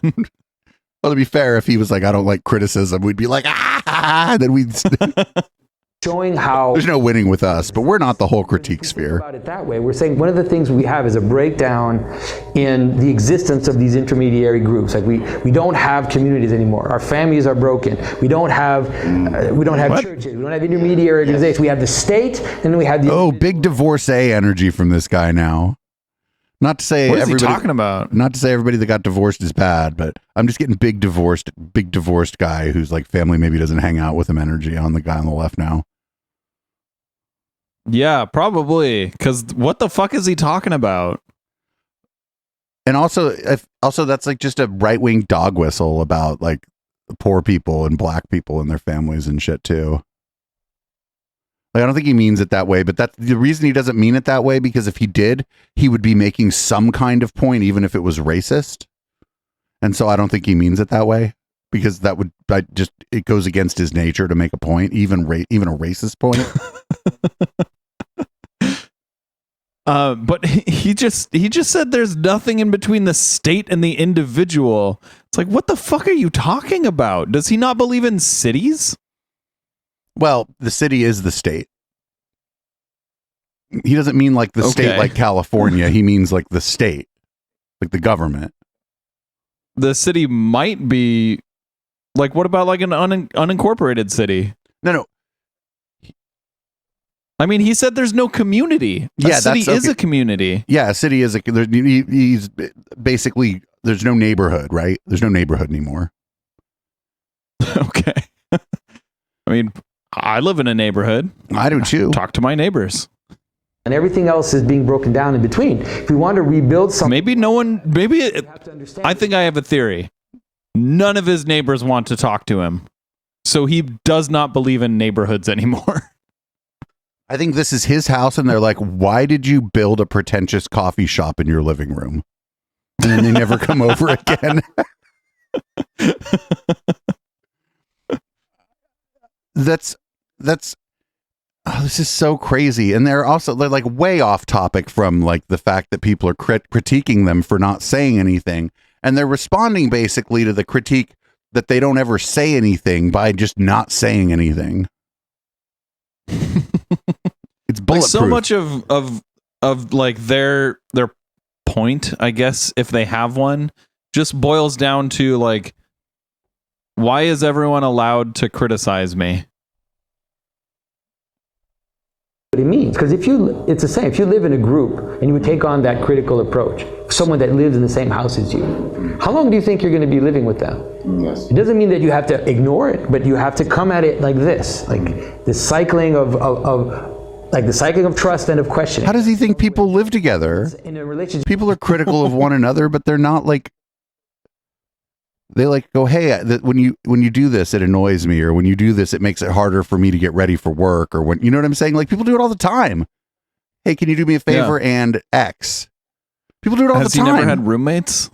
[SPEAKER 3] Well, to be fair, if he was like, I don't like criticism, we'd be like, then we'd...
[SPEAKER 6] Showing how...
[SPEAKER 3] There's no winning with us, but we're not the whole critique sphere.
[SPEAKER 6] About it that way. We're saying one of the things we have is a breakdown in the existence of these intermediary groups. Like we don't have communities anymore. Our families are broken. We don't have churches. We don't have intermediary organizations. We have the state, and then we have the...
[SPEAKER 3] big divorcee energy from this guy now. Not to say
[SPEAKER 4] what is
[SPEAKER 3] everybody
[SPEAKER 4] he talking about?
[SPEAKER 3] Not to say everybody that got divorced is bad, but I'm just getting big divorced guy who's like family maybe doesn't hang out with him energy on the guy on the left now.
[SPEAKER 4] Yeah, probably. Because what the fuck is he talking about?
[SPEAKER 3] And also that's like just a right wing dog whistle about like poor people and black people and their families and shit too. Like, I don't think he means it that way, but that's the reason he doesn't mean it that way, because if he did, he would be making some kind of point, even if it was racist. And so I don't think he means it that way, because that would it goes against his nature to make a point, even a racist point.
[SPEAKER 4] But he just said there's nothing in between the state and the individual. It's like, what the fuck are you talking about? Does he not believe in cities?
[SPEAKER 3] Well, the city is the state. He doesn't mean like the state like California. He means like the state, like the government.
[SPEAKER 4] The city might be like, what about like an unincorporated city?
[SPEAKER 3] No.
[SPEAKER 4] I mean, he said there's no community. A city is a community.
[SPEAKER 3] Yeah, a city is he's basically, there's no neighborhood, right? There's no neighborhood anymore.
[SPEAKER 4] Okay. I mean, I live in a neighborhood.
[SPEAKER 3] I do too.
[SPEAKER 4] Talk to my neighbors.
[SPEAKER 6] And everything else is being broken down in between. If we want to rebuild something...
[SPEAKER 4] I think I have a theory. None of his neighbors want to talk to him. So he does not believe in neighborhoods anymore.
[SPEAKER 3] I think this is his house, and they're like, why did you build a pretentious coffee shop in your living room? And then they never come over again. That's this is so crazy. And they're like way off topic from like the fact that people are critiquing them for not saying anything. And they're responding basically to the critique that they don't ever say anything by just not saying anything. It's bulletproof.
[SPEAKER 4] so much of like their point, I guess, if they have one, just boils down to like, why is everyone allowed to criticize me?
[SPEAKER 6] What it means, because it's the same. If you live in a group and you would take on that critical approach, someone that lives in the same house as you, how long do you think you're going to be living with them?
[SPEAKER 7] Yes.
[SPEAKER 6] It doesn't mean that you have to ignore it, but you have to come at it like this, like the cycling of like the cycling of trust and of questioning.
[SPEAKER 3] How does he think people live together?
[SPEAKER 6] In a relationship,
[SPEAKER 3] People are critical of one another, but they're not like, they like go, hey, when you do this, it annoys me, or when you do this, it makes it harder for me to get ready for work, or when, you know what I'm saying? Like, people do it all the time. Hey, can you do me a favor and X? People do it all
[SPEAKER 4] Has
[SPEAKER 3] the time.
[SPEAKER 4] he never had roommates?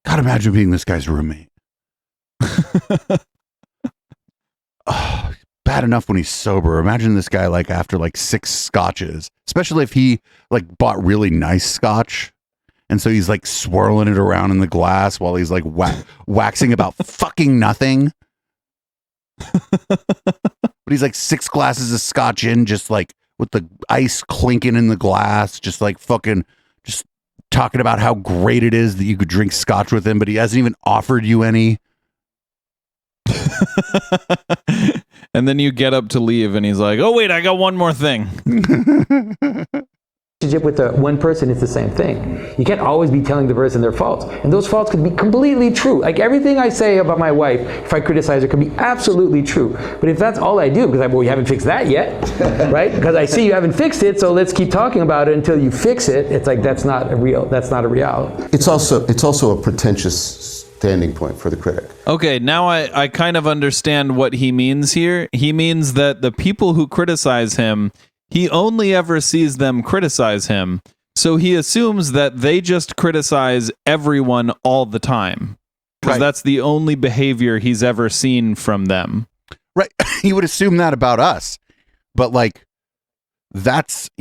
[SPEAKER 3] God, imagine being this guy's roommate. Oh, bad enough when he's sober. Imagine this guy like after like 6 scotches, especially if he like bought really nice scotch. And so he's like swirling it around in the glass while he's like waxing about fucking nothing. But he's like 6 glasses of scotch in, just like with the ice clinking in the glass, just like fucking just talking about how great it is that you could drink scotch with him, but he hasn't even offered you any.
[SPEAKER 4] And then you get up to leave and he's like, oh wait, I got one more thing.
[SPEAKER 6] relationship with the one person, it's the same thing. You can't always be telling the person their faults. And those faults could be completely true. Like everything I say about my wife, if I criticize her, could be absolutely true. But if that's all I do, because well, you haven't fixed that yet, right? Because I see you haven't fixed it, so let's keep talking about it until you fix it. It's like, that's not a reality.
[SPEAKER 7] It's also a pretentious standing point for the critic.
[SPEAKER 4] Okay, now I kind of understand what he means here. He means that the people who criticize him, he only ever sees them criticize him. So he assumes that they just criticize everyone all the time. Because
[SPEAKER 3] Right.
[SPEAKER 4] that's the only behavior he's ever seen from them.
[SPEAKER 3] Right. He would assume that about us. But like, that's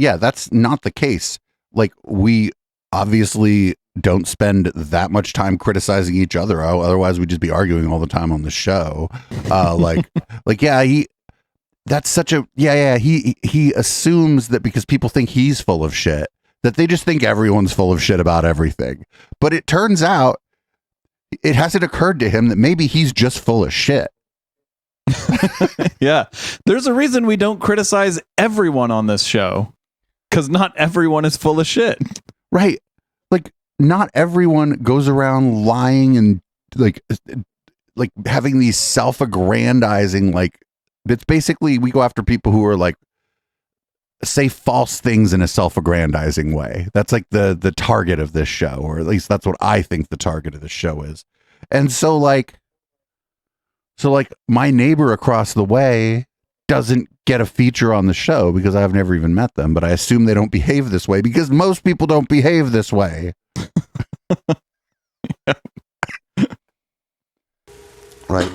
[SPEAKER 3] not the case. Like, we obviously don't spend that much time criticizing each other. Otherwise we'd just be arguing all the time on the show. He assumes that because people think he's full of shit, that they just think everyone's full of shit about everything. But it turns out it hasn't occurred to him that maybe he's just full of shit.
[SPEAKER 4] Yeah. There's a reason we don't criticize everyone on this show. Because not everyone is full of shit.
[SPEAKER 3] Right. Like, not everyone goes around lying and like having these self-aggrandizing, like, it's basically, we go after people who are like, say false things in a self-aggrandizing way. That's like the target of this show, or at least that's what I think the target of this show is. And so my neighbor across the way doesn't get a feature on the show because I've never even met them, but I assume they don't behave this way because most people don't behave this way.
[SPEAKER 7] Right.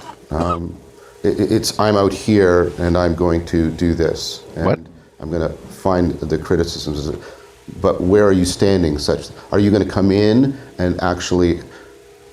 [SPEAKER 7] It's I'm out here and I'm going to do this. And
[SPEAKER 3] What?
[SPEAKER 7] I'm going to find the criticisms. But where are you standing? Are you going to come in and actually,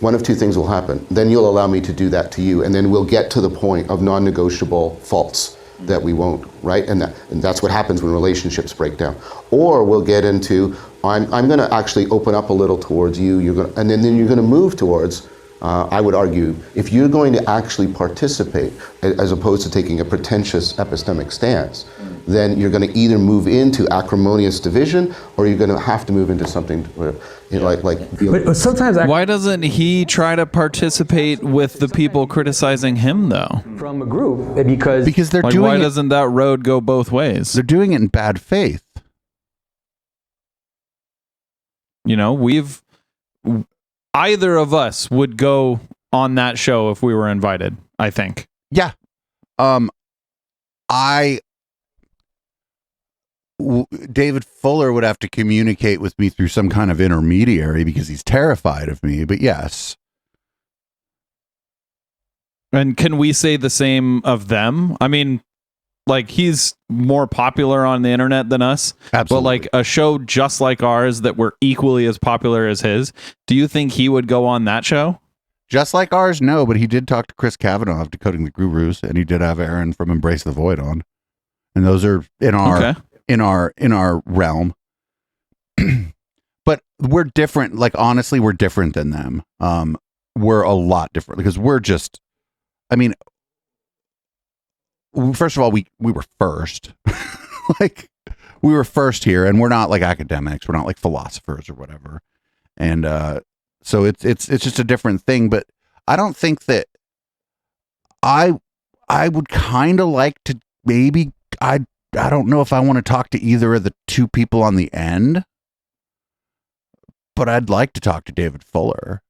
[SPEAKER 7] one of two things will happen. Then you'll allow me to do that to you, and then we'll get to the point of non-negotiable faults that we won't, right? And that's what happens when relationships break down. Or we'll get into, I'm going to actually open up a little towards you, and then you're going to move towards, I would argue, if you're going to actually participate, as opposed to taking a pretentious epistemic stance, then you're going to either move into acrimonious division, or you're going to have to move into something where,
[SPEAKER 6] But sometimes
[SPEAKER 4] Why doesn't he try to participate with the people criticizing him, though?
[SPEAKER 6] from a group, because
[SPEAKER 3] They're
[SPEAKER 4] Like,
[SPEAKER 3] doing
[SPEAKER 4] why
[SPEAKER 3] it,
[SPEAKER 4] doesn't that road go both ways?
[SPEAKER 3] they're doing it in bad faith.
[SPEAKER 4] You know, either of us would go on that show if we were invited, I think.
[SPEAKER 3] Yeah. David Fuller would have to communicate with me through some kind of intermediary because he's terrified of me, but yes.
[SPEAKER 4] And can we say the same of them? I mean, like, he's more popular on the internet than us.
[SPEAKER 3] Absolutely.
[SPEAKER 4] But like a show just like ours that were equally as popular as his, do you think he would go on that show?
[SPEAKER 3] Just like ours, no, but he did talk to Chris Kavanaugh of Decoding the Gurus, and he did have Aaron from Embrace the Void on. And those are in our in our realm. But we're different. Like, honestly, we're different than them. We're a lot different because we're just, I mean, first of all, we were first. Like, we were first here, and we're not like academics. We're not like philosophers or whatever. And so it's just a different thing. But I don't think that I would kind of like to maybe, I don't know if I want to talk to either of the two people on the end, but I'd like to talk to David Fuller.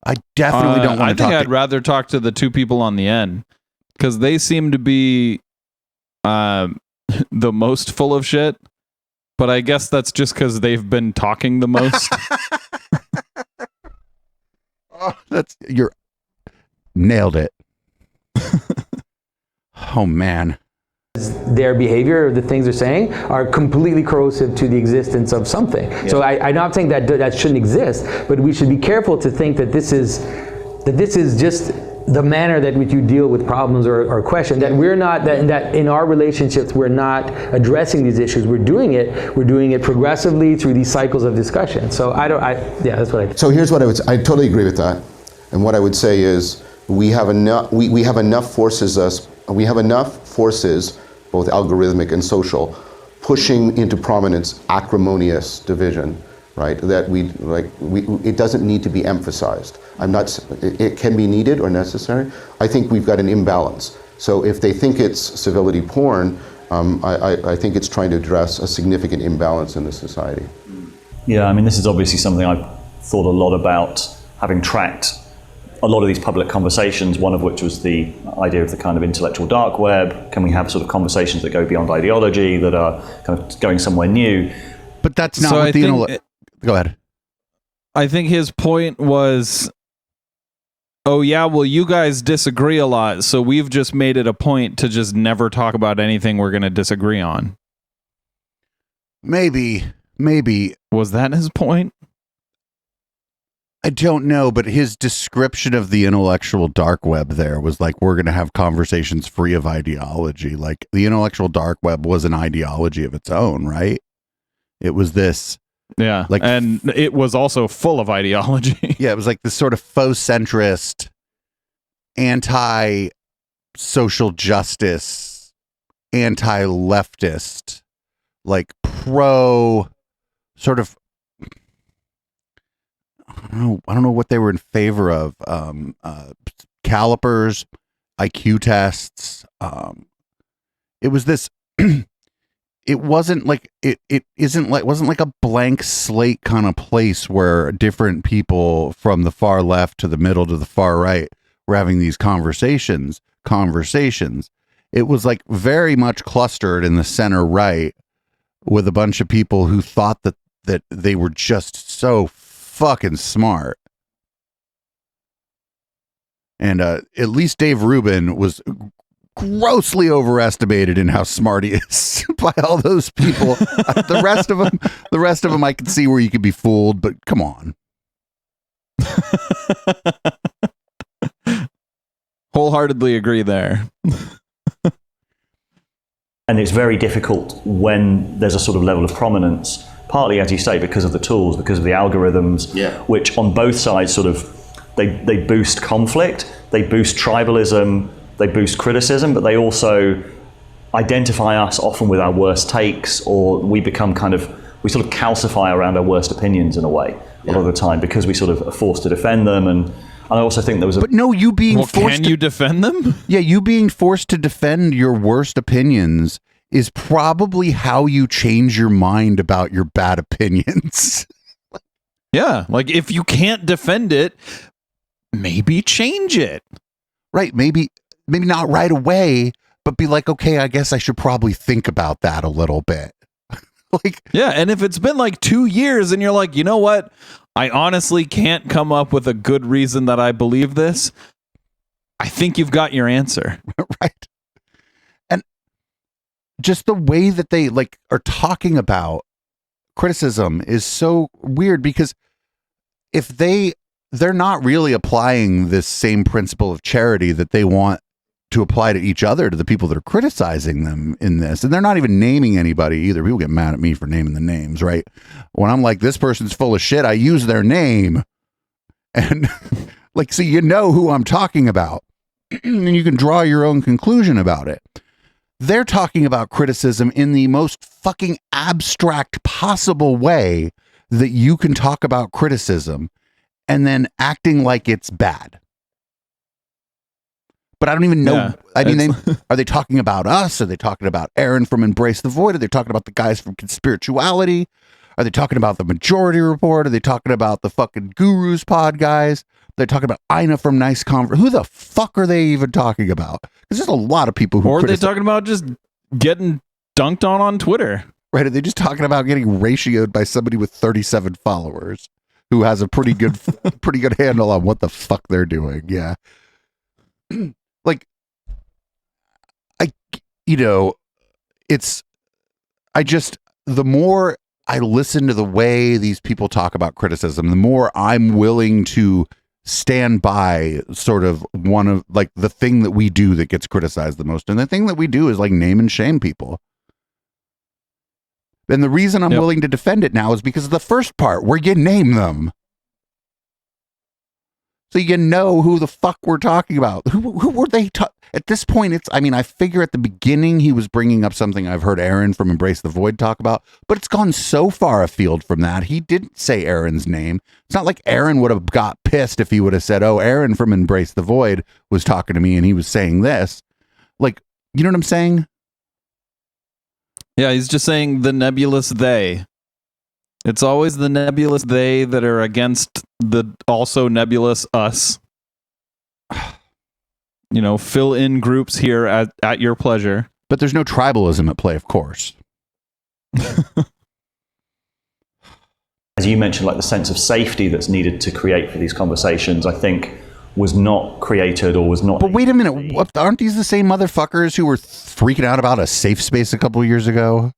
[SPEAKER 3] I definitely don't want to talk.
[SPEAKER 4] I think I'd rather talk to the two people on the end because they seem to be the most full of shit. But I guess that's just because they've been talking the most.
[SPEAKER 3] Oh, you're nailed it. Oh man.
[SPEAKER 6] Their behavior, the things they're saying, are completely corrosive to the existence of something. Yeah. So I'm not saying that shouldn't exist, but we should be careful to think that this is just the manner that you deal with problems or questions. That we're not that in our relationships we're not addressing these issues. We're doing it progressively through these cycles of discussion. So that's what I.
[SPEAKER 7] So here's what I totally agree with that, and what I would say is we have enough forces, both algorithmic and social, pushing into prominence acrimonious division, right? That it doesn't need to be emphasized. It can be needed or necessary. I think we've got an imbalance. So if they think it's civility porn, I think it's trying to address a significant imbalance in the society.
[SPEAKER 5] Yeah, I mean, this is obviously something I've thought a lot about, having tracked a lot of these public conversations, one of which was the idea of the kind of intellectual dark web. Can we have sort of conversations that go beyond ideology, that are kind of going somewhere new?
[SPEAKER 3] But that's not what the go ahead.
[SPEAKER 4] I think his point was, oh yeah, well, you guys disagree a lot, so we've just made it a point to just never talk about anything we're going to disagree on.
[SPEAKER 3] Maybe.
[SPEAKER 4] Was that his point?
[SPEAKER 3] I don't know, but his description of the intellectual dark web there was like, we're going to have conversations free of ideology. Like, the intellectual dark web was an ideology of its own, right? It was this.
[SPEAKER 4] Yeah, like, and it was also full of ideology.
[SPEAKER 3] Yeah, it was like this sort of faux centrist, anti-social justice, anti-leftist, like pro sort of, I don't know what they were in favor of. Calipers, IQ tests. It was this. It wasn't like it wasn't like a blank slate kind of place where different people from the far left to the middle to the far right were having these conversations. It was like very much clustered in the center right with a bunch of people who thought that they were just so fucking smart. And at least Dave Rubin was grossly overestimated in how smart he is by all those people. The rest of them I can see where you could be fooled, but come on.
[SPEAKER 4] Wholeheartedly agree there.
[SPEAKER 5] And it's very difficult when there's a sort of level of prominence, partly, as you say, because of the tools, because of the algorithms, which on both sides sort of, they boost conflict, they boost tribalism, they boost criticism, but they also identify us often with our worst takes, or we become we sort of calcify around our worst opinions in a way, a lot of the time, because we sort of are forced to defend them. And I also think there was
[SPEAKER 3] But no, you being forced
[SPEAKER 4] can you defend them?
[SPEAKER 3] Yeah, you being forced to defend your worst opinions is probably how you change your mind about your bad opinions.
[SPEAKER 4] Yeah, like if you can't defend it, maybe change it.
[SPEAKER 3] Right, maybe not right away, but be like, okay, I guess I should probably think about that a little bit.
[SPEAKER 4] Yeah, and if it's been like 2 years and you're like, you know what? I honestly can't come up with a good reason that I believe this. I think you've got your answer.
[SPEAKER 3] Right. And just the way that they are talking about criticism is so weird, because if they're not really applying this same principle of charity that they want to apply to each other, to the people that are criticizing them in this. And they're not even naming anybody either. People get mad at me for naming the names, right? When I'm like, this person's full of shit, I use their name. And like, so you know who I'm talking about. And you can draw your own conclusion about it. They're talking about criticism in the most fucking abstract possible way that you can talk about criticism, and then acting like it's bad. But I don't even know.
[SPEAKER 4] Yeah,
[SPEAKER 3] I mean, are they talking about us? Are they talking about Aaron from Embrace the Void? Are they talking about the guys from Conspirituality? Are they talking about the Majority Report? Are they talking about the fucking Gurus Pod guys? They're talking about Ina from Nice Convert. Who the fuck are they even talking about? Because there's a lot of people who.
[SPEAKER 4] Or are they talking about just getting dunked on Twitter?
[SPEAKER 3] Right? Are they just talking about getting ratioed by somebody with 37 followers who has a pretty good handle on what the fuck they're doing? Yeah. Like, the more I listen to the way these people talk about criticism, the more I'm willing to stand by sort of one of like the thing that we do that gets criticized the most. And the thing that we do is like name and shame people. And the reason I'm willing to defend it now is because of the first part where you name them. So you know who the fuck we're talking about. Who were they? At this point, I figure at the beginning he was bringing up something I've heard Aaron from Embrace the Void talk about, but it's gone so far afield from that. He didn't say Aaron's name. It's not like Aaron would have got pissed if he would have said, oh, Aaron from Embrace the Void was talking to me and he was saying this. Like, you know what I'm saying?
[SPEAKER 4] Yeah, he's just saying the nebulous they. It's always the nebulous they that are against the also nebulous us. You know, fill in groups here at your pleasure.
[SPEAKER 3] But there's no tribalism at play, of course.
[SPEAKER 5] As you mentioned, like the sense of safety that's needed to create for these conversations, I think was not created or was not.
[SPEAKER 3] But wait a minute, aren't these the same motherfuckers who were freaking out about a safe space a couple of years ago?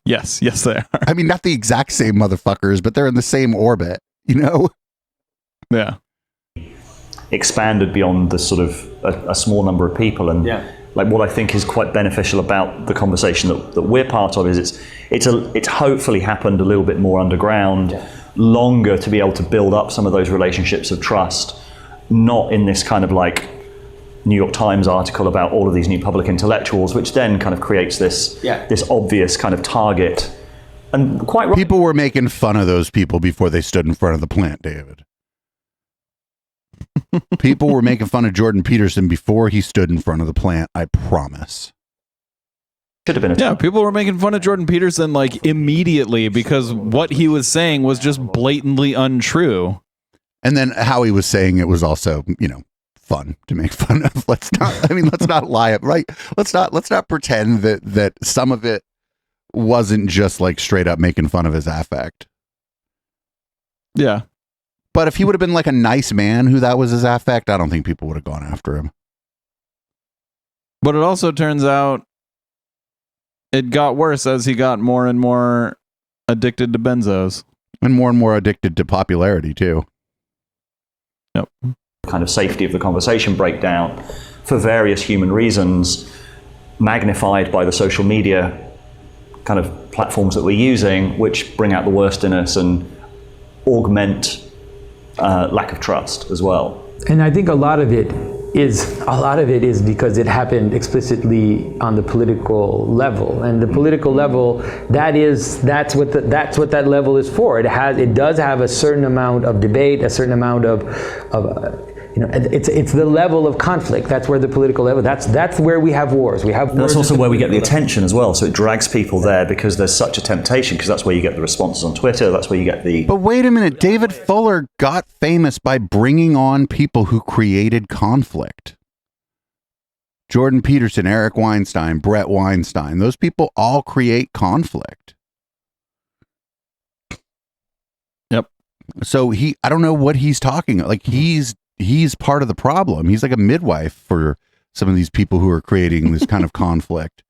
[SPEAKER 4] Yes, they are.
[SPEAKER 3] I mean, not the exact same motherfuckers, but they're in the same orbit, you know?
[SPEAKER 4] Yeah.
[SPEAKER 5] Expanded beyond the sort of a small number of people. And like what I think is quite beneficial about the conversation that we're part of is it's hopefully happened a little bit more underground, longer to be able to build up some of those relationships of trust, not in this kind of like New York Times article about all of these new public intellectuals, which then kind of creates this obvious kind of target. And quite right.
[SPEAKER 3] People were making fun of those people before they stood in front of the plant, David. People were making fun of Jordan Peterson before he stood in front of the plant, I promise.
[SPEAKER 5] Should have been
[SPEAKER 4] people were making fun of Jordan Peterson like immediately because what he was saying was just blatantly untrue.
[SPEAKER 3] And then how he was saying it was also, fun to make fun of. Let's not lie, right? Let's not pretend that some of it wasn't just like straight up making fun of his affect.
[SPEAKER 4] Yeah.
[SPEAKER 3] But if he would have been like a nice man who that was his affect, I don't think people would have gone after him.
[SPEAKER 4] But it also turns out it got worse as he got more and more addicted to benzos.
[SPEAKER 3] And more addicted to popularity, too.
[SPEAKER 4] Yep.
[SPEAKER 5] Kind of safety of the conversation breakdown for various human reasons, magnified by the social media kind of platforms that we're using, which bring out the worst in us and augment lack of trust as well. And I think a lot of it is because it happened explicitly on the political level, and the political level that's what that level is for. It does have a certain amount of debate, a certain amount of it's the level of conflict. That's where the political level. That's where we have wars. That's also where we get the attention as well. So it drags people there because there's such a temptation. Because that's where you get the responses on Twitter. That's where you get the.
[SPEAKER 3] But wait a minute, David Fuller got famous by bringing on people who created conflict. Jordan Peterson, Eric Weinstein, Brett Weinstein. Those people all create conflict.
[SPEAKER 4] Yep.
[SPEAKER 3] So I don't know what he's talking. Like he's part of the problem. He's like a midwife for some of these people who are creating this kind of conflict.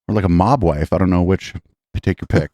[SPEAKER 3] Or like a mob wife. I don't know which Take your pick.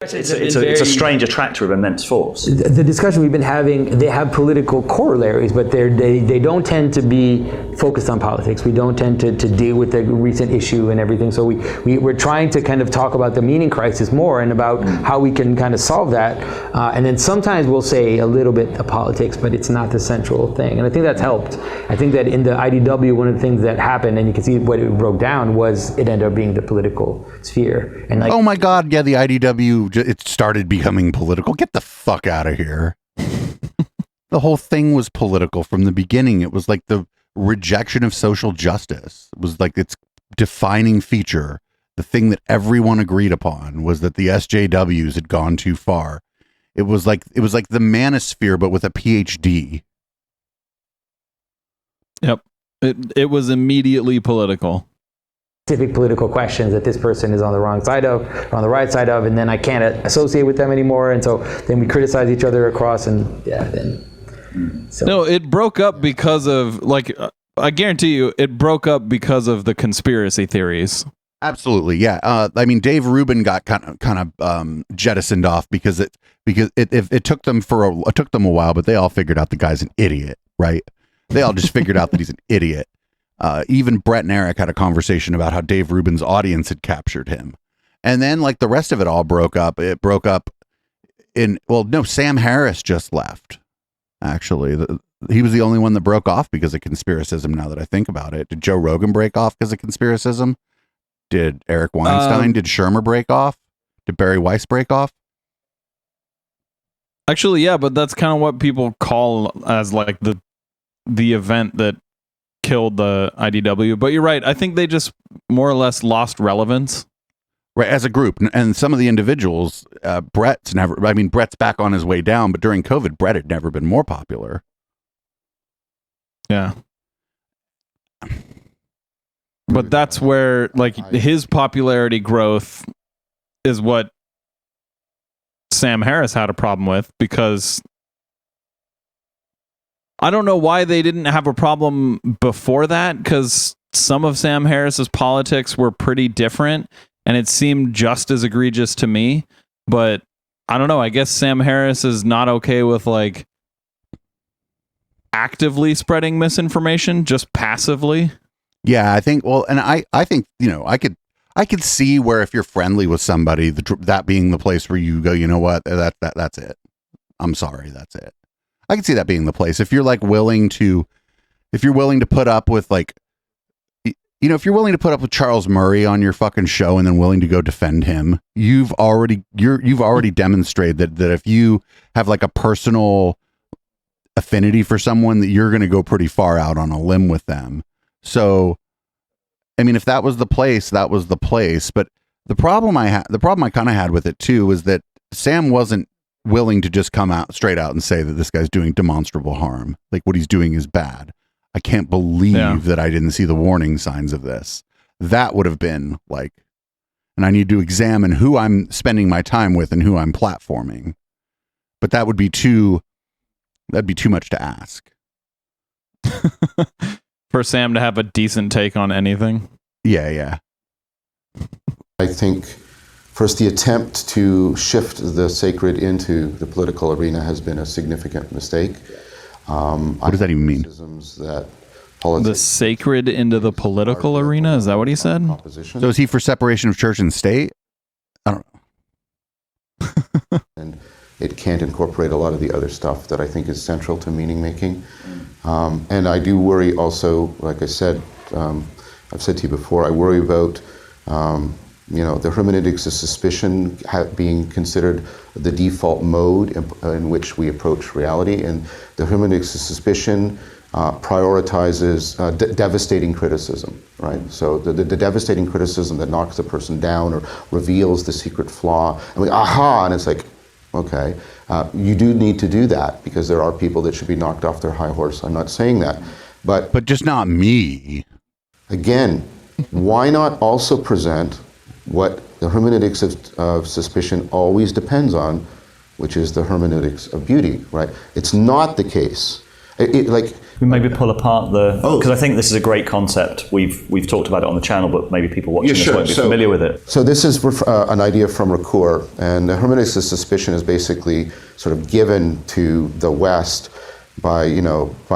[SPEAKER 5] It's a strange attractor of immense force.
[SPEAKER 6] The discussion we've been having, they have political corollaries, but they don't tend to be focused on politics. We don't tend to deal with the recent issue and everything. So we're trying to kind of talk about the meaning crisis more and about how we can kind of solve that. And then sometimes we'll say a little bit of politics, but it's not the central thing. And I think that's helped. I think that in the IDW, one of the things that happened, and you can see what it broke down, was it ended up being the political sphere. And like,
[SPEAKER 3] oh my God, yeah, the IDW, it started becoming political. Get the fuck out of here. The whole thing was political from the beginning. It was like the rejection of social justice. It was like its defining feature. The thing that everyone agreed upon was that the SJWs had gone too far. It was like the manosphere, but with a PhD.
[SPEAKER 4] Yep. It was immediately political.
[SPEAKER 6] Specific political questions that this person is on the wrong side of, or on the right side of, and then I can't associate with them anymore, and so then we criticize each other across, and
[SPEAKER 4] No, it broke up because of, like, I guarantee you, it broke up because of the conspiracy theories.
[SPEAKER 3] Absolutely, yeah. I mean, Dave Rubin got kind of jettisoned off because it took them a while, but they all figured out the guy's an idiot, right? They all just figured out that he's an idiot. Even Brett and Eric had a conversation about how Dave Rubin's audience had captured him. And then, like, the rest of it all broke up. It broke up Sam Harris just left, actually. He was the only one that broke off because of conspiracism, now that I think about it. Did Joe Rogan break off because of conspiracism? Did Eric Weinstein, did Shermer break off? Did Barry Weiss break off?
[SPEAKER 4] Actually, yeah, but that's kind of what people call as, like, the event that killed the IDW. But you're right. I think they just more or less lost relevance.
[SPEAKER 3] Right, as a group. And some of the individuals, Brett's back on his way down, but during COVID, Brett had never been more popular.
[SPEAKER 4] Yeah. But that's where, like, his popularity growth is what Sam Harris had a problem with, because I don't know why they didn't have a problem before that, because some of Sam Harris's politics were pretty different and it seemed just as egregious to me. But I don't know. I guess Sam Harris is not okay with, like, actively spreading misinformation, just passively.
[SPEAKER 3] Yeah, I think, well, and I think, you know, I could see where if you're friendly with somebody, that being the place where you go, you know what, that's it. I'm sorry, that's it. I can see that being the place. If you're, like, willing to put up with, like, you know, if you're willing to put up with Charles Murray on your fucking show and then willing to go defend him, you've already demonstrated that if you have, like, a personal affinity for someone, that you're going to go pretty far out on a limb with them. So, I mean, if that was the place, that was the place. But the problem I kind of had with it too was that Sam wasn't willing to just come out straight out and say that this guy's doing demonstrable harm. Like, what he's doing is bad. I can't believe that I didn't see the warning signs of this. That would have been like, and I need to examine who I'm spending my time with and who I'm platforming. But that'd be too much to ask.
[SPEAKER 4] For Sam to have a decent take on anything.
[SPEAKER 3] Yeah.
[SPEAKER 7] I think first, the attempt to shift the sacred into the political arena has been a significant mistake.
[SPEAKER 3] What does that even mean?
[SPEAKER 7] The
[SPEAKER 4] sacred into the political arena? Is that what he said?
[SPEAKER 3] So is he for separation of church and state? I don't know.
[SPEAKER 7] And it can't incorporate a lot of the other stuff that I think is central to meaning making. And I do worry also, like I said, I've said to you before, I worry about the hermeneutics of suspicion being considered the default mode in which we approach reality. And the hermeneutics of suspicion prioritizes devastating criticism, right? So the devastating criticism that knocks the person down or reveals the secret flaw, and we, aha, and it's like, okay, you do need to do that because there are people that should be knocked off their high horse. I'm not saying that. But
[SPEAKER 3] just not me.
[SPEAKER 7] Again, why not also present what the hermeneutics of suspicion always depends on, which is the hermeneutics of beauty, right? It's not the case. Like
[SPEAKER 5] We maybe pull apart the
[SPEAKER 7] Oh.
[SPEAKER 5] because I think this is a great concept. We've talked about it on the channel, but maybe people watching this won't be familiar with it.
[SPEAKER 7] So this is an idea from Ricoeur, and the hermeneutics of suspicion is basically sort of given to the West by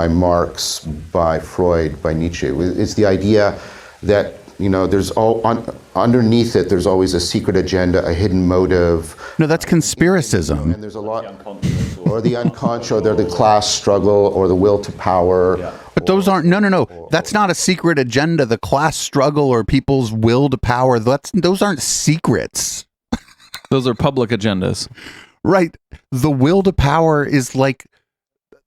[SPEAKER 7] Marx, by Freud, by Nietzsche. It's the idea that there's underneath it. There's always a secret agenda, a hidden motive.
[SPEAKER 3] No, that's conspiracism.
[SPEAKER 7] And there's a lot, or the unconscious, or the class struggle, or the will to power.
[SPEAKER 5] Yeah.
[SPEAKER 3] But those aren't, no. That's not a secret agenda. The class struggle or people's will to power, those aren't secrets.
[SPEAKER 4] Those are public agendas.
[SPEAKER 3] Right. The will to power is like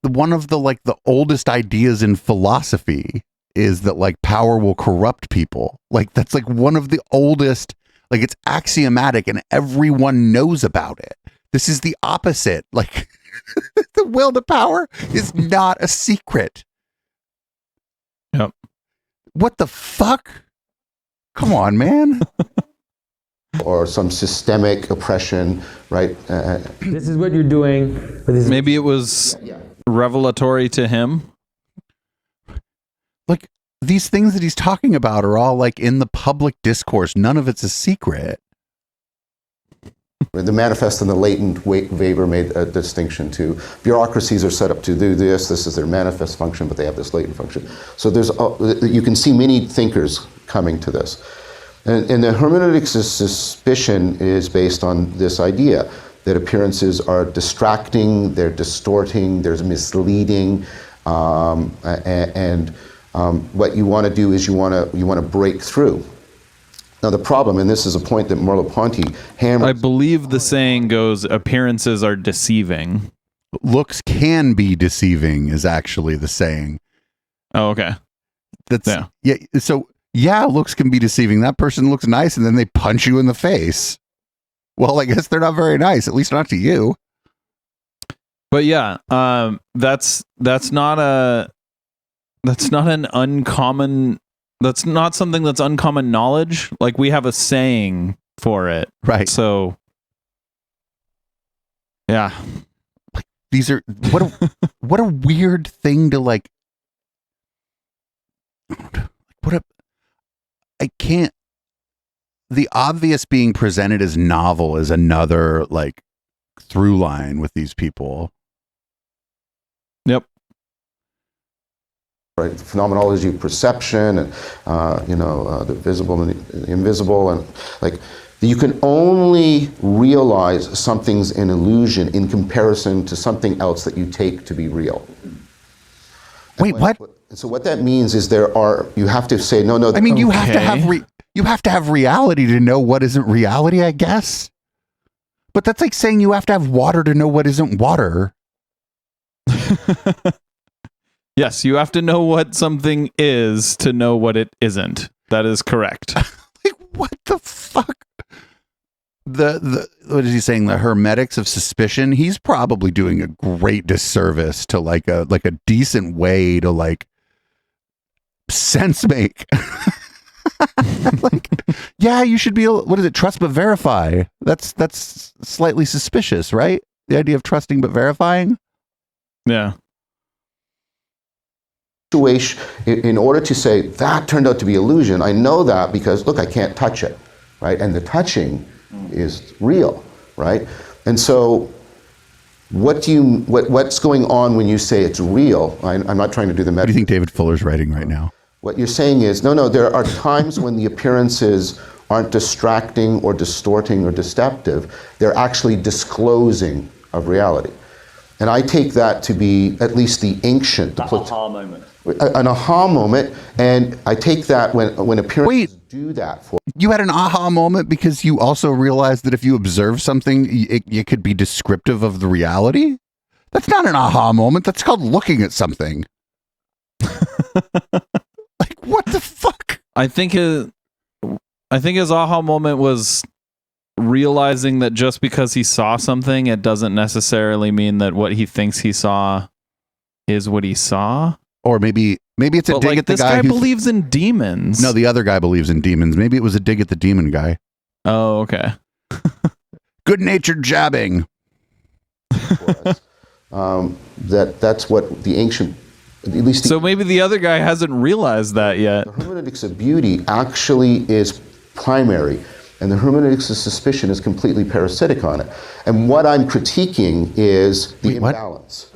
[SPEAKER 3] one of the oldest ideas in philosophy is that like power will corrupt people. Like that's like one of the oldest, like it's axiomatic and everyone knows about it. This is the opposite. Like the will to power is not a secret.
[SPEAKER 4] Yep.
[SPEAKER 3] What the fuck? Come on, man.
[SPEAKER 7] Or some systemic oppression, right?
[SPEAKER 6] This is what you're doing. But this
[SPEAKER 4] Maybe it was revelatory to him.
[SPEAKER 3] Like these things that he's talking about are all like in the public discourse. None of it's a secret.
[SPEAKER 7] The manifest and the latent, Weber made a distinction too. Bureaucracies are set up to do this. This is their manifest function, but they have this latent function. So you can see many thinkers coming to this. And the hermeneutics of suspicion is based on this idea that appearances are distracting, they're distorting, there's misleading, and what you want to do is you want to break through. Now the problem, and this is a point that Merleau-Ponty hammers.
[SPEAKER 4] I believe the saying goes, appearances are deceiving.
[SPEAKER 3] Looks can be deceiving is actually the saying.
[SPEAKER 4] Oh, okay.
[SPEAKER 3] That's yeah. So yeah, looks can be deceiving. That person looks nice and then they punch you in the face. Well, I guess they're not very nice, at least not to you.
[SPEAKER 4] But yeah, that's not an uncommon. That's not something that's uncommon knowledge. Like we have a saying for it,
[SPEAKER 3] right?
[SPEAKER 4] So, yeah,
[SPEAKER 3] these are what a weird thing to like. I can't. The obvious being presented as novel is another like through line with these people.
[SPEAKER 4] Yep.
[SPEAKER 7] Right, phenomenology of perception, and the visible and the invisible, and like you can only realize something's an illusion in comparison to something else that you take to be real.
[SPEAKER 3] Wait, what?
[SPEAKER 7] So what that means is you have to say no.
[SPEAKER 3] I mean, you have to have reality to know what isn't reality, I guess. But that's like saying you have to have water to know what isn't water.
[SPEAKER 4] Yes, you have to know what something is to know what it isn't. That is correct.
[SPEAKER 3] Like, what the fuck? The what is he saying? The hermetics of suspicion. He's probably doing a great disservice to like a decent way to like sense make. Like, yeah, you should be. What is it? Trust but verify. That's slightly suspicious, right? The idea of trusting but verifying.
[SPEAKER 4] Yeah.
[SPEAKER 7] In order to say that turned out to be illusion, I know that because look, I can't touch it, right? And the touching is real, right? And so, what's going on when you say it's real? I'm not trying to do the
[SPEAKER 3] What do you think David Fuller's writing right now?
[SPEAKER 7] What you're saying is no. There are times when the appearances aren't distracting or distorting or deceptive. They're actually disclosing of reality. And I take that to be at least the ancient.
[SPEAKER 5] That aha moment.
[SPEAKER 7] An aha moment, and I take that when appearances do that for
[SPEAKER 3] you had an aha moment because you also realized that if you observe something, it could be descriptive of the reality. That's not an aha moment. That's called looking at something. Like, what the fuck?
[SPEAKER 4] I think his aha moment was realizing that just because he saw something, it doesn't necessarily mean that what he thinks he saw is what he saw.
[SPEAKER 3] Or maybe it's a dig at the
[SPEAKER 4] this
[SPEAKER 3] guy
[SPEAKER 4] guy
[SPEAKER 3] who
[SPEAKER 4] believes in demons.
[SPEAKER 3] No, the other guy believes in demons. Maybe it was a dig at the demon guy.
[SPEAKER 4] Oh, okay.
[SPEAKER 3] Good-natured jabbing.
[SPEAKER 7] that's what the ancient at least
[SPEAKER 4] So maybe the other guy hasn't realized that yet.
[SPEAKER 7] the hermeneutics of beauty actually is primary, and the hermeneutics of suspicion is completely parasitic on it. And what I'm critiquing is the imbalance.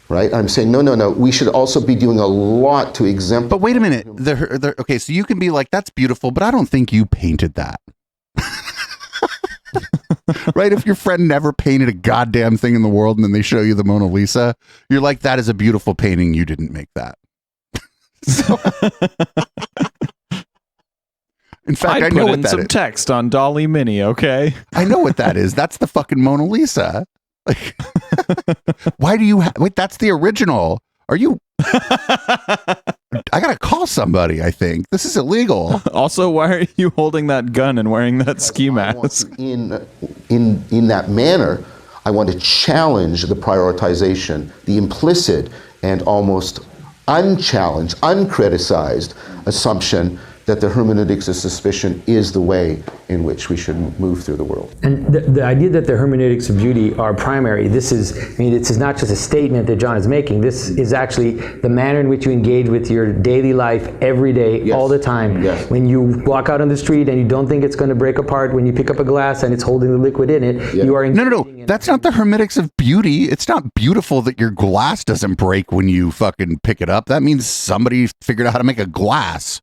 [SPEAKER 7] Right? I'm saying, no. We should also be doing a lot to exempt.
[SPEAKER 3] But wait a minute. Okay, so you can be like, that's beautiful, but I don't think you painted that. Right? If your friend never painted a goddamn thing in the world and then they show you the Mona Lisa, you're like, that is a beautiful painting. You didn't make that. So, in fact, I know
[SPEAKER 4] put
[SPEAKER 3] what
[SPEAKER 4] in
[SPEAKER 3] that
[SPEAKER 4] some
[SPEAKER 3] is.
[SPEAKER 4] text on Dolly Mini, okay?
[SPEAKER 3] I know what that is. That's the fucking Mona Lisa. Like, why do you wait? That's the original. Are you? I gotta call somebody. I think this is illegal.
[SPEAKER 4] Also, why are you holding that gun and wearing that ski mask?
[SPEAKER 7] In that manner, I want to challenge the prioritization, the implicit and almost unchallenged, uncriticized assumption that the hermeneutics of suspicion is the way in which we should move through the world.
[SPEAKER 6] And the idea that the hermeneutics of beauty are primary, this is not just a statement that John is making. This is actually the manner in which you engage with your daily life every day,
[SPEAKER 7] Yes.
[SPEAKER 6] all the time.
[SPEAKER 7] Yes.
[SPEAKER 6] When you walk out on the street and you don't think it's going to break apart, when you pick up a glass and it's holding the liquid in it, you are
[SPEAKER 3] No.
[SPEAKER 6] engaging in
[SPEAKER 3] That's not the hermeneutics of beauty. It's not beautiful that your glass doesn't break when you fucking pick it up. That means somebody figured out how to make a glass.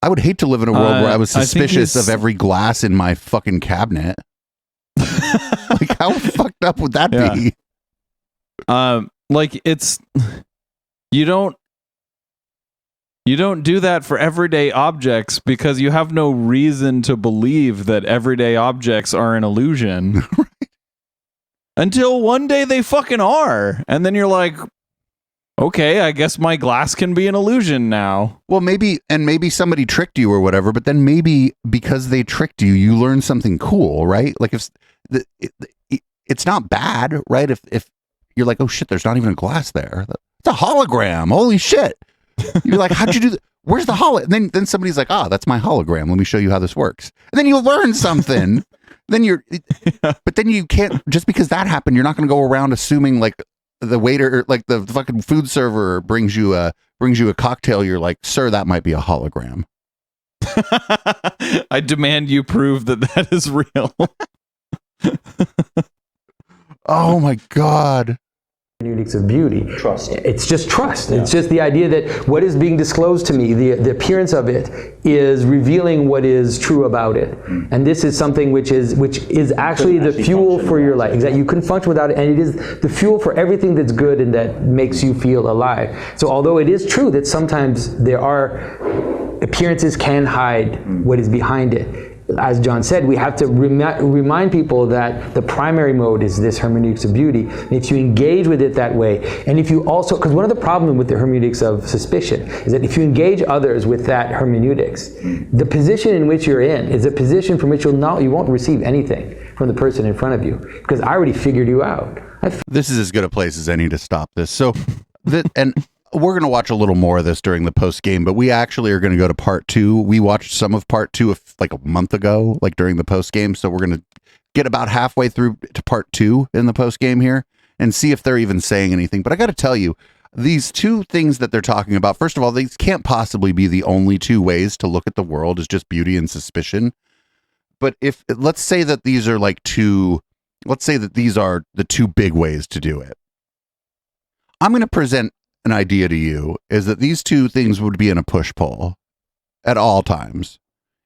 [SPEAKER 3] I would hate to live in a world where I was suspicious of every glass in my fucking cabinet. Like, how fucked up would that be?
[SPEAKER 4] Like it's you don't do that for everyday objects because you have no reason to believe that everyday objects are an illusion.
[SPEAKER 3] Right.
[SPEAKER 4] Until one day they fucking are. And then you're like, okay, I guess my glass can be an illusion now.
[SPEAKER 3] Well, maybe somebody tricked you or whatever, but then maybe because they tricked you, you learn something cool, right? Like if it's not bad, right? If you're like, oh shit, there's not even a glass there. It's a hologram. Holy shit. You're like, how'd you do that? Where's the And then somebody's like, that's my hologram. Let me show you how this works. And then you learn something. But then you can't, just because that happened, you're not going to go around assuming like the waiter, like the fucking food server brings you a cocktail. You're like, sir, that might be a hologram.
[SPEAKER 4] I demand you prove that is real.
[SPEAKER 3] Oh my God.
[SPEAKER 6] hermeneutics of beauty.
[SPEAKER 5] Trust.
[SPEAKER 6] It's just trust. It's just the idea that what is being disclosed to me, the appearance of it, is revealing what is true about it. And this is something which is actually the fuel for your life. Exactly. You couldn't function without it, and it is the fuel for everything that's good and that makes you feel alive. So although it is true that sometimes there are appearances can hide what is behind it, as John said, we have to remind people that the primary mode is this hermeneutics of beauty. And if you engage with it that way, and if you also, because one of the problems with the hermeneutics of suspicion is that if you engage others with that hermeneutics, the position in which you're in is a position from which you won't receive anything from the person in front of you, because I already figured you out.
[SPEAKER 3] This is as good a place as any to stop this. So, and we're going to watch a little more of this during the post game, but we actually are going to go to part 2. We watched some of part 2 like a month ago, like during the post game. So we're going to get about halfway through to part 2 in the post game here and see if they're even saying anything. But I got to tell you, these two things that they're talking about, first of all, these can't possibly be the only two ways to look at the world, is just beauty and suspicion. But if, let's say that these are let's say that these are the two big ways to do it. I'm going to present an idea to you, is that these two things would be in a push-pull at all times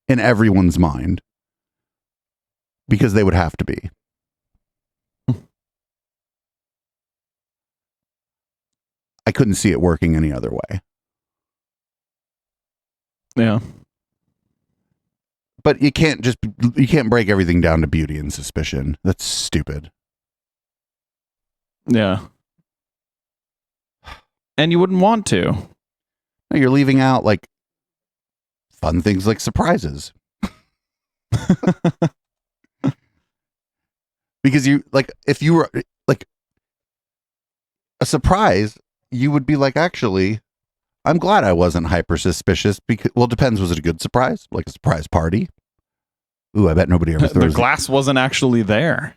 [SPEAKER 3] in everyone's mind, because they would have to be. I couldn't see it working any other way.
[SPEAKER 4] Yeah.
[SPEAKER 3] But you can't break everything down to beauty and suspicion. That's stupid.
[SPEAKER 4] Yeah. And you wouldn't want to.
[SPEAKER 3] You're leaving out like fun things like surprises. Because you, like, if you were like a surprise, you would be like, actually, I'm glad I wasn't hyper suspicious, because, well, it depends. Was it a good surprise? Like a surprise party? Ooh, I bet nobody ever
[SPEAKER 4] The glass wasn't actually there.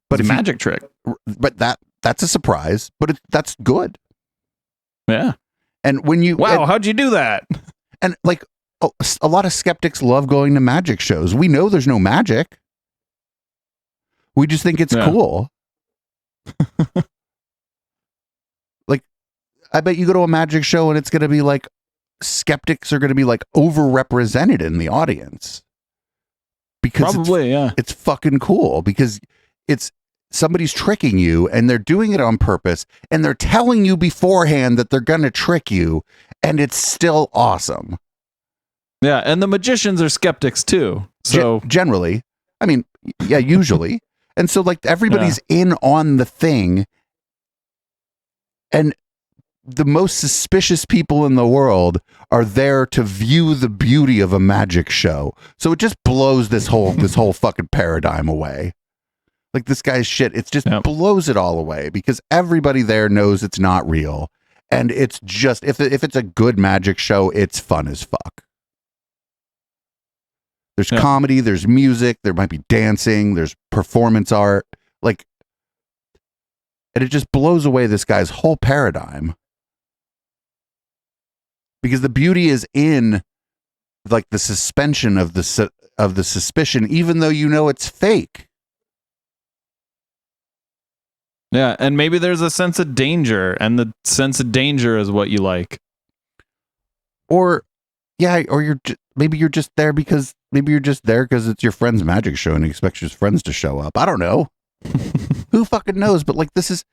[SPEAKER 3] But
[SPEAKER 4] It's
[SPEAKER 3] if
[SPEAKER 4] a magic trick.
[SPEAKER 3] But that that's a surprise, but that's good.
[SPEAKER 4] Yeah.
[SPEAKER 3] And when you
[SPEAKER 4] how'd you do that?
[SPEAKER 3] and like a lot of skeptics love going to magic shows. We know there's no magic. We just think it's cool. Like, I bet you go to a magic show and it's going to be like skeptics are going to be like overrepresented in the audience because it's fucking cool, because it's somebody's tricking you and they're doing it on purpose and they're telling you beforehand that they're going to trick you, and it's still awesome.
[SPEAKER 4] Yeah, and the magicians are skeptics too. So
[SPEAKER 3] generally, I mean, yeah, usually. And so like everybody's in on the thing, and the most suspicious people in the world are there to view the beauty of a magic show. So it just blows this whole fucking paradigm away. Like this guy's shit, it just blows it all away, because everybody there knows it's not real. And it's just, if it's a good magic show, it's fun as fuck. There's comedy, there's music, there might be dancing, there's performance art, like, and it just blows away this guy's whole paradigm. Because the beauty is in like the suspension of the suspicion, even though you know it's fake.
[SPEAKER 4] Yeah, and maybe there's a sense of danger, and the sense of danger is what you like. Or maybe you're just there because it's your friend's magic show and he expects his friends to show up. I don't know. Who fucking knows? But like that's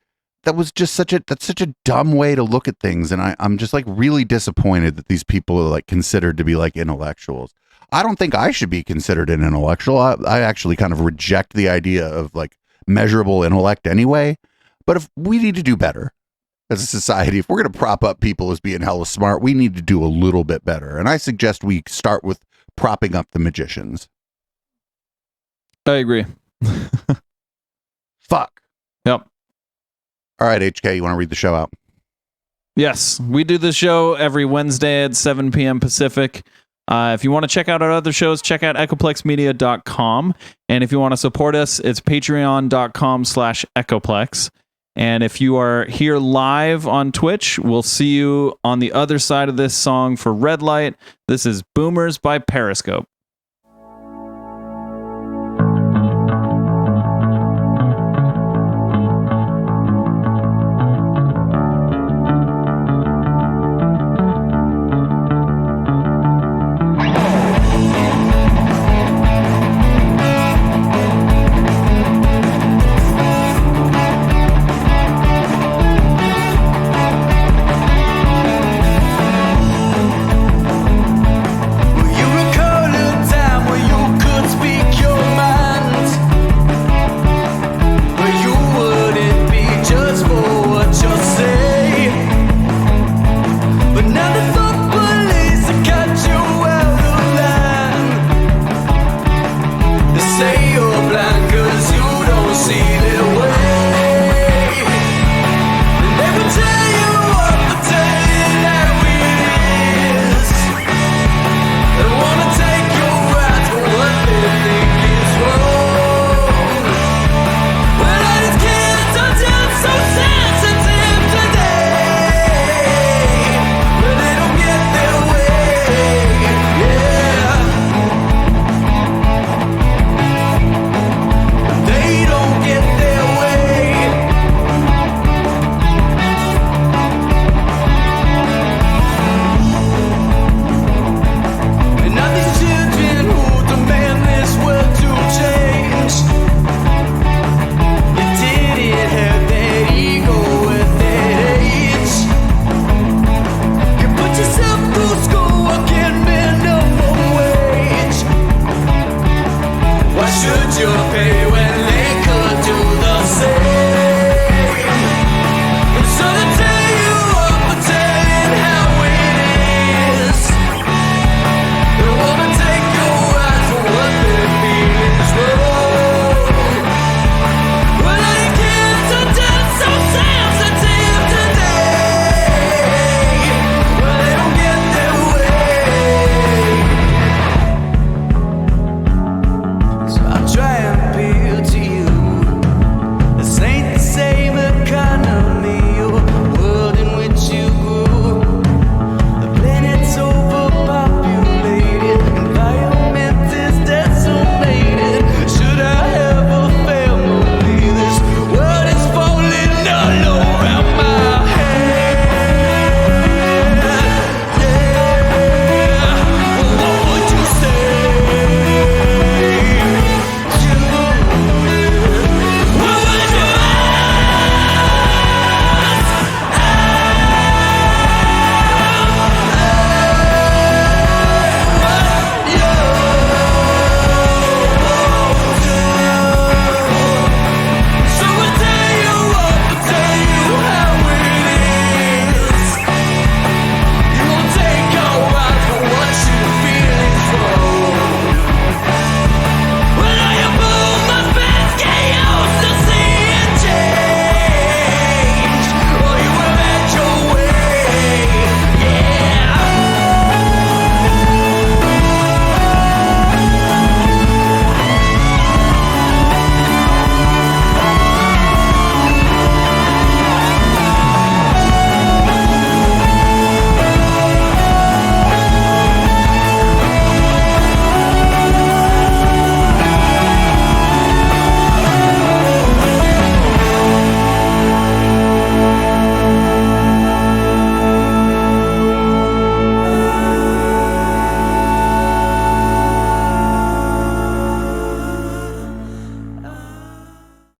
[SPEAKER 4] such a dumb way to look at things, and I'm just like really disappointed that these people are like considered to be like intellectuals. I don't think I should be considered an intellectual. I actually kind of reject the idea of like measurable intellect anyway. But if we need to do better as a society, if we're going to prop up people as being hella smart, we need to do a little bit better. And I suggest we start with propping up the magicians. I agree.
[SPEAKER 3] Fuck.
[SPEAKER 4] Yep.
[SPEAKER 3] All right, HK, you want to read the show out?
[SPEAKER 4] Yes, we do this show every Wednesday at 7 p.m. Pacific. If you want to check out our other shows, check out echoplexmedia.com. And if you want to support us, it's patreon.com/echoplex. And if you are here live on Twitch, we'll see you on the other side of this song for Red Light. This is Boomers by Periscope.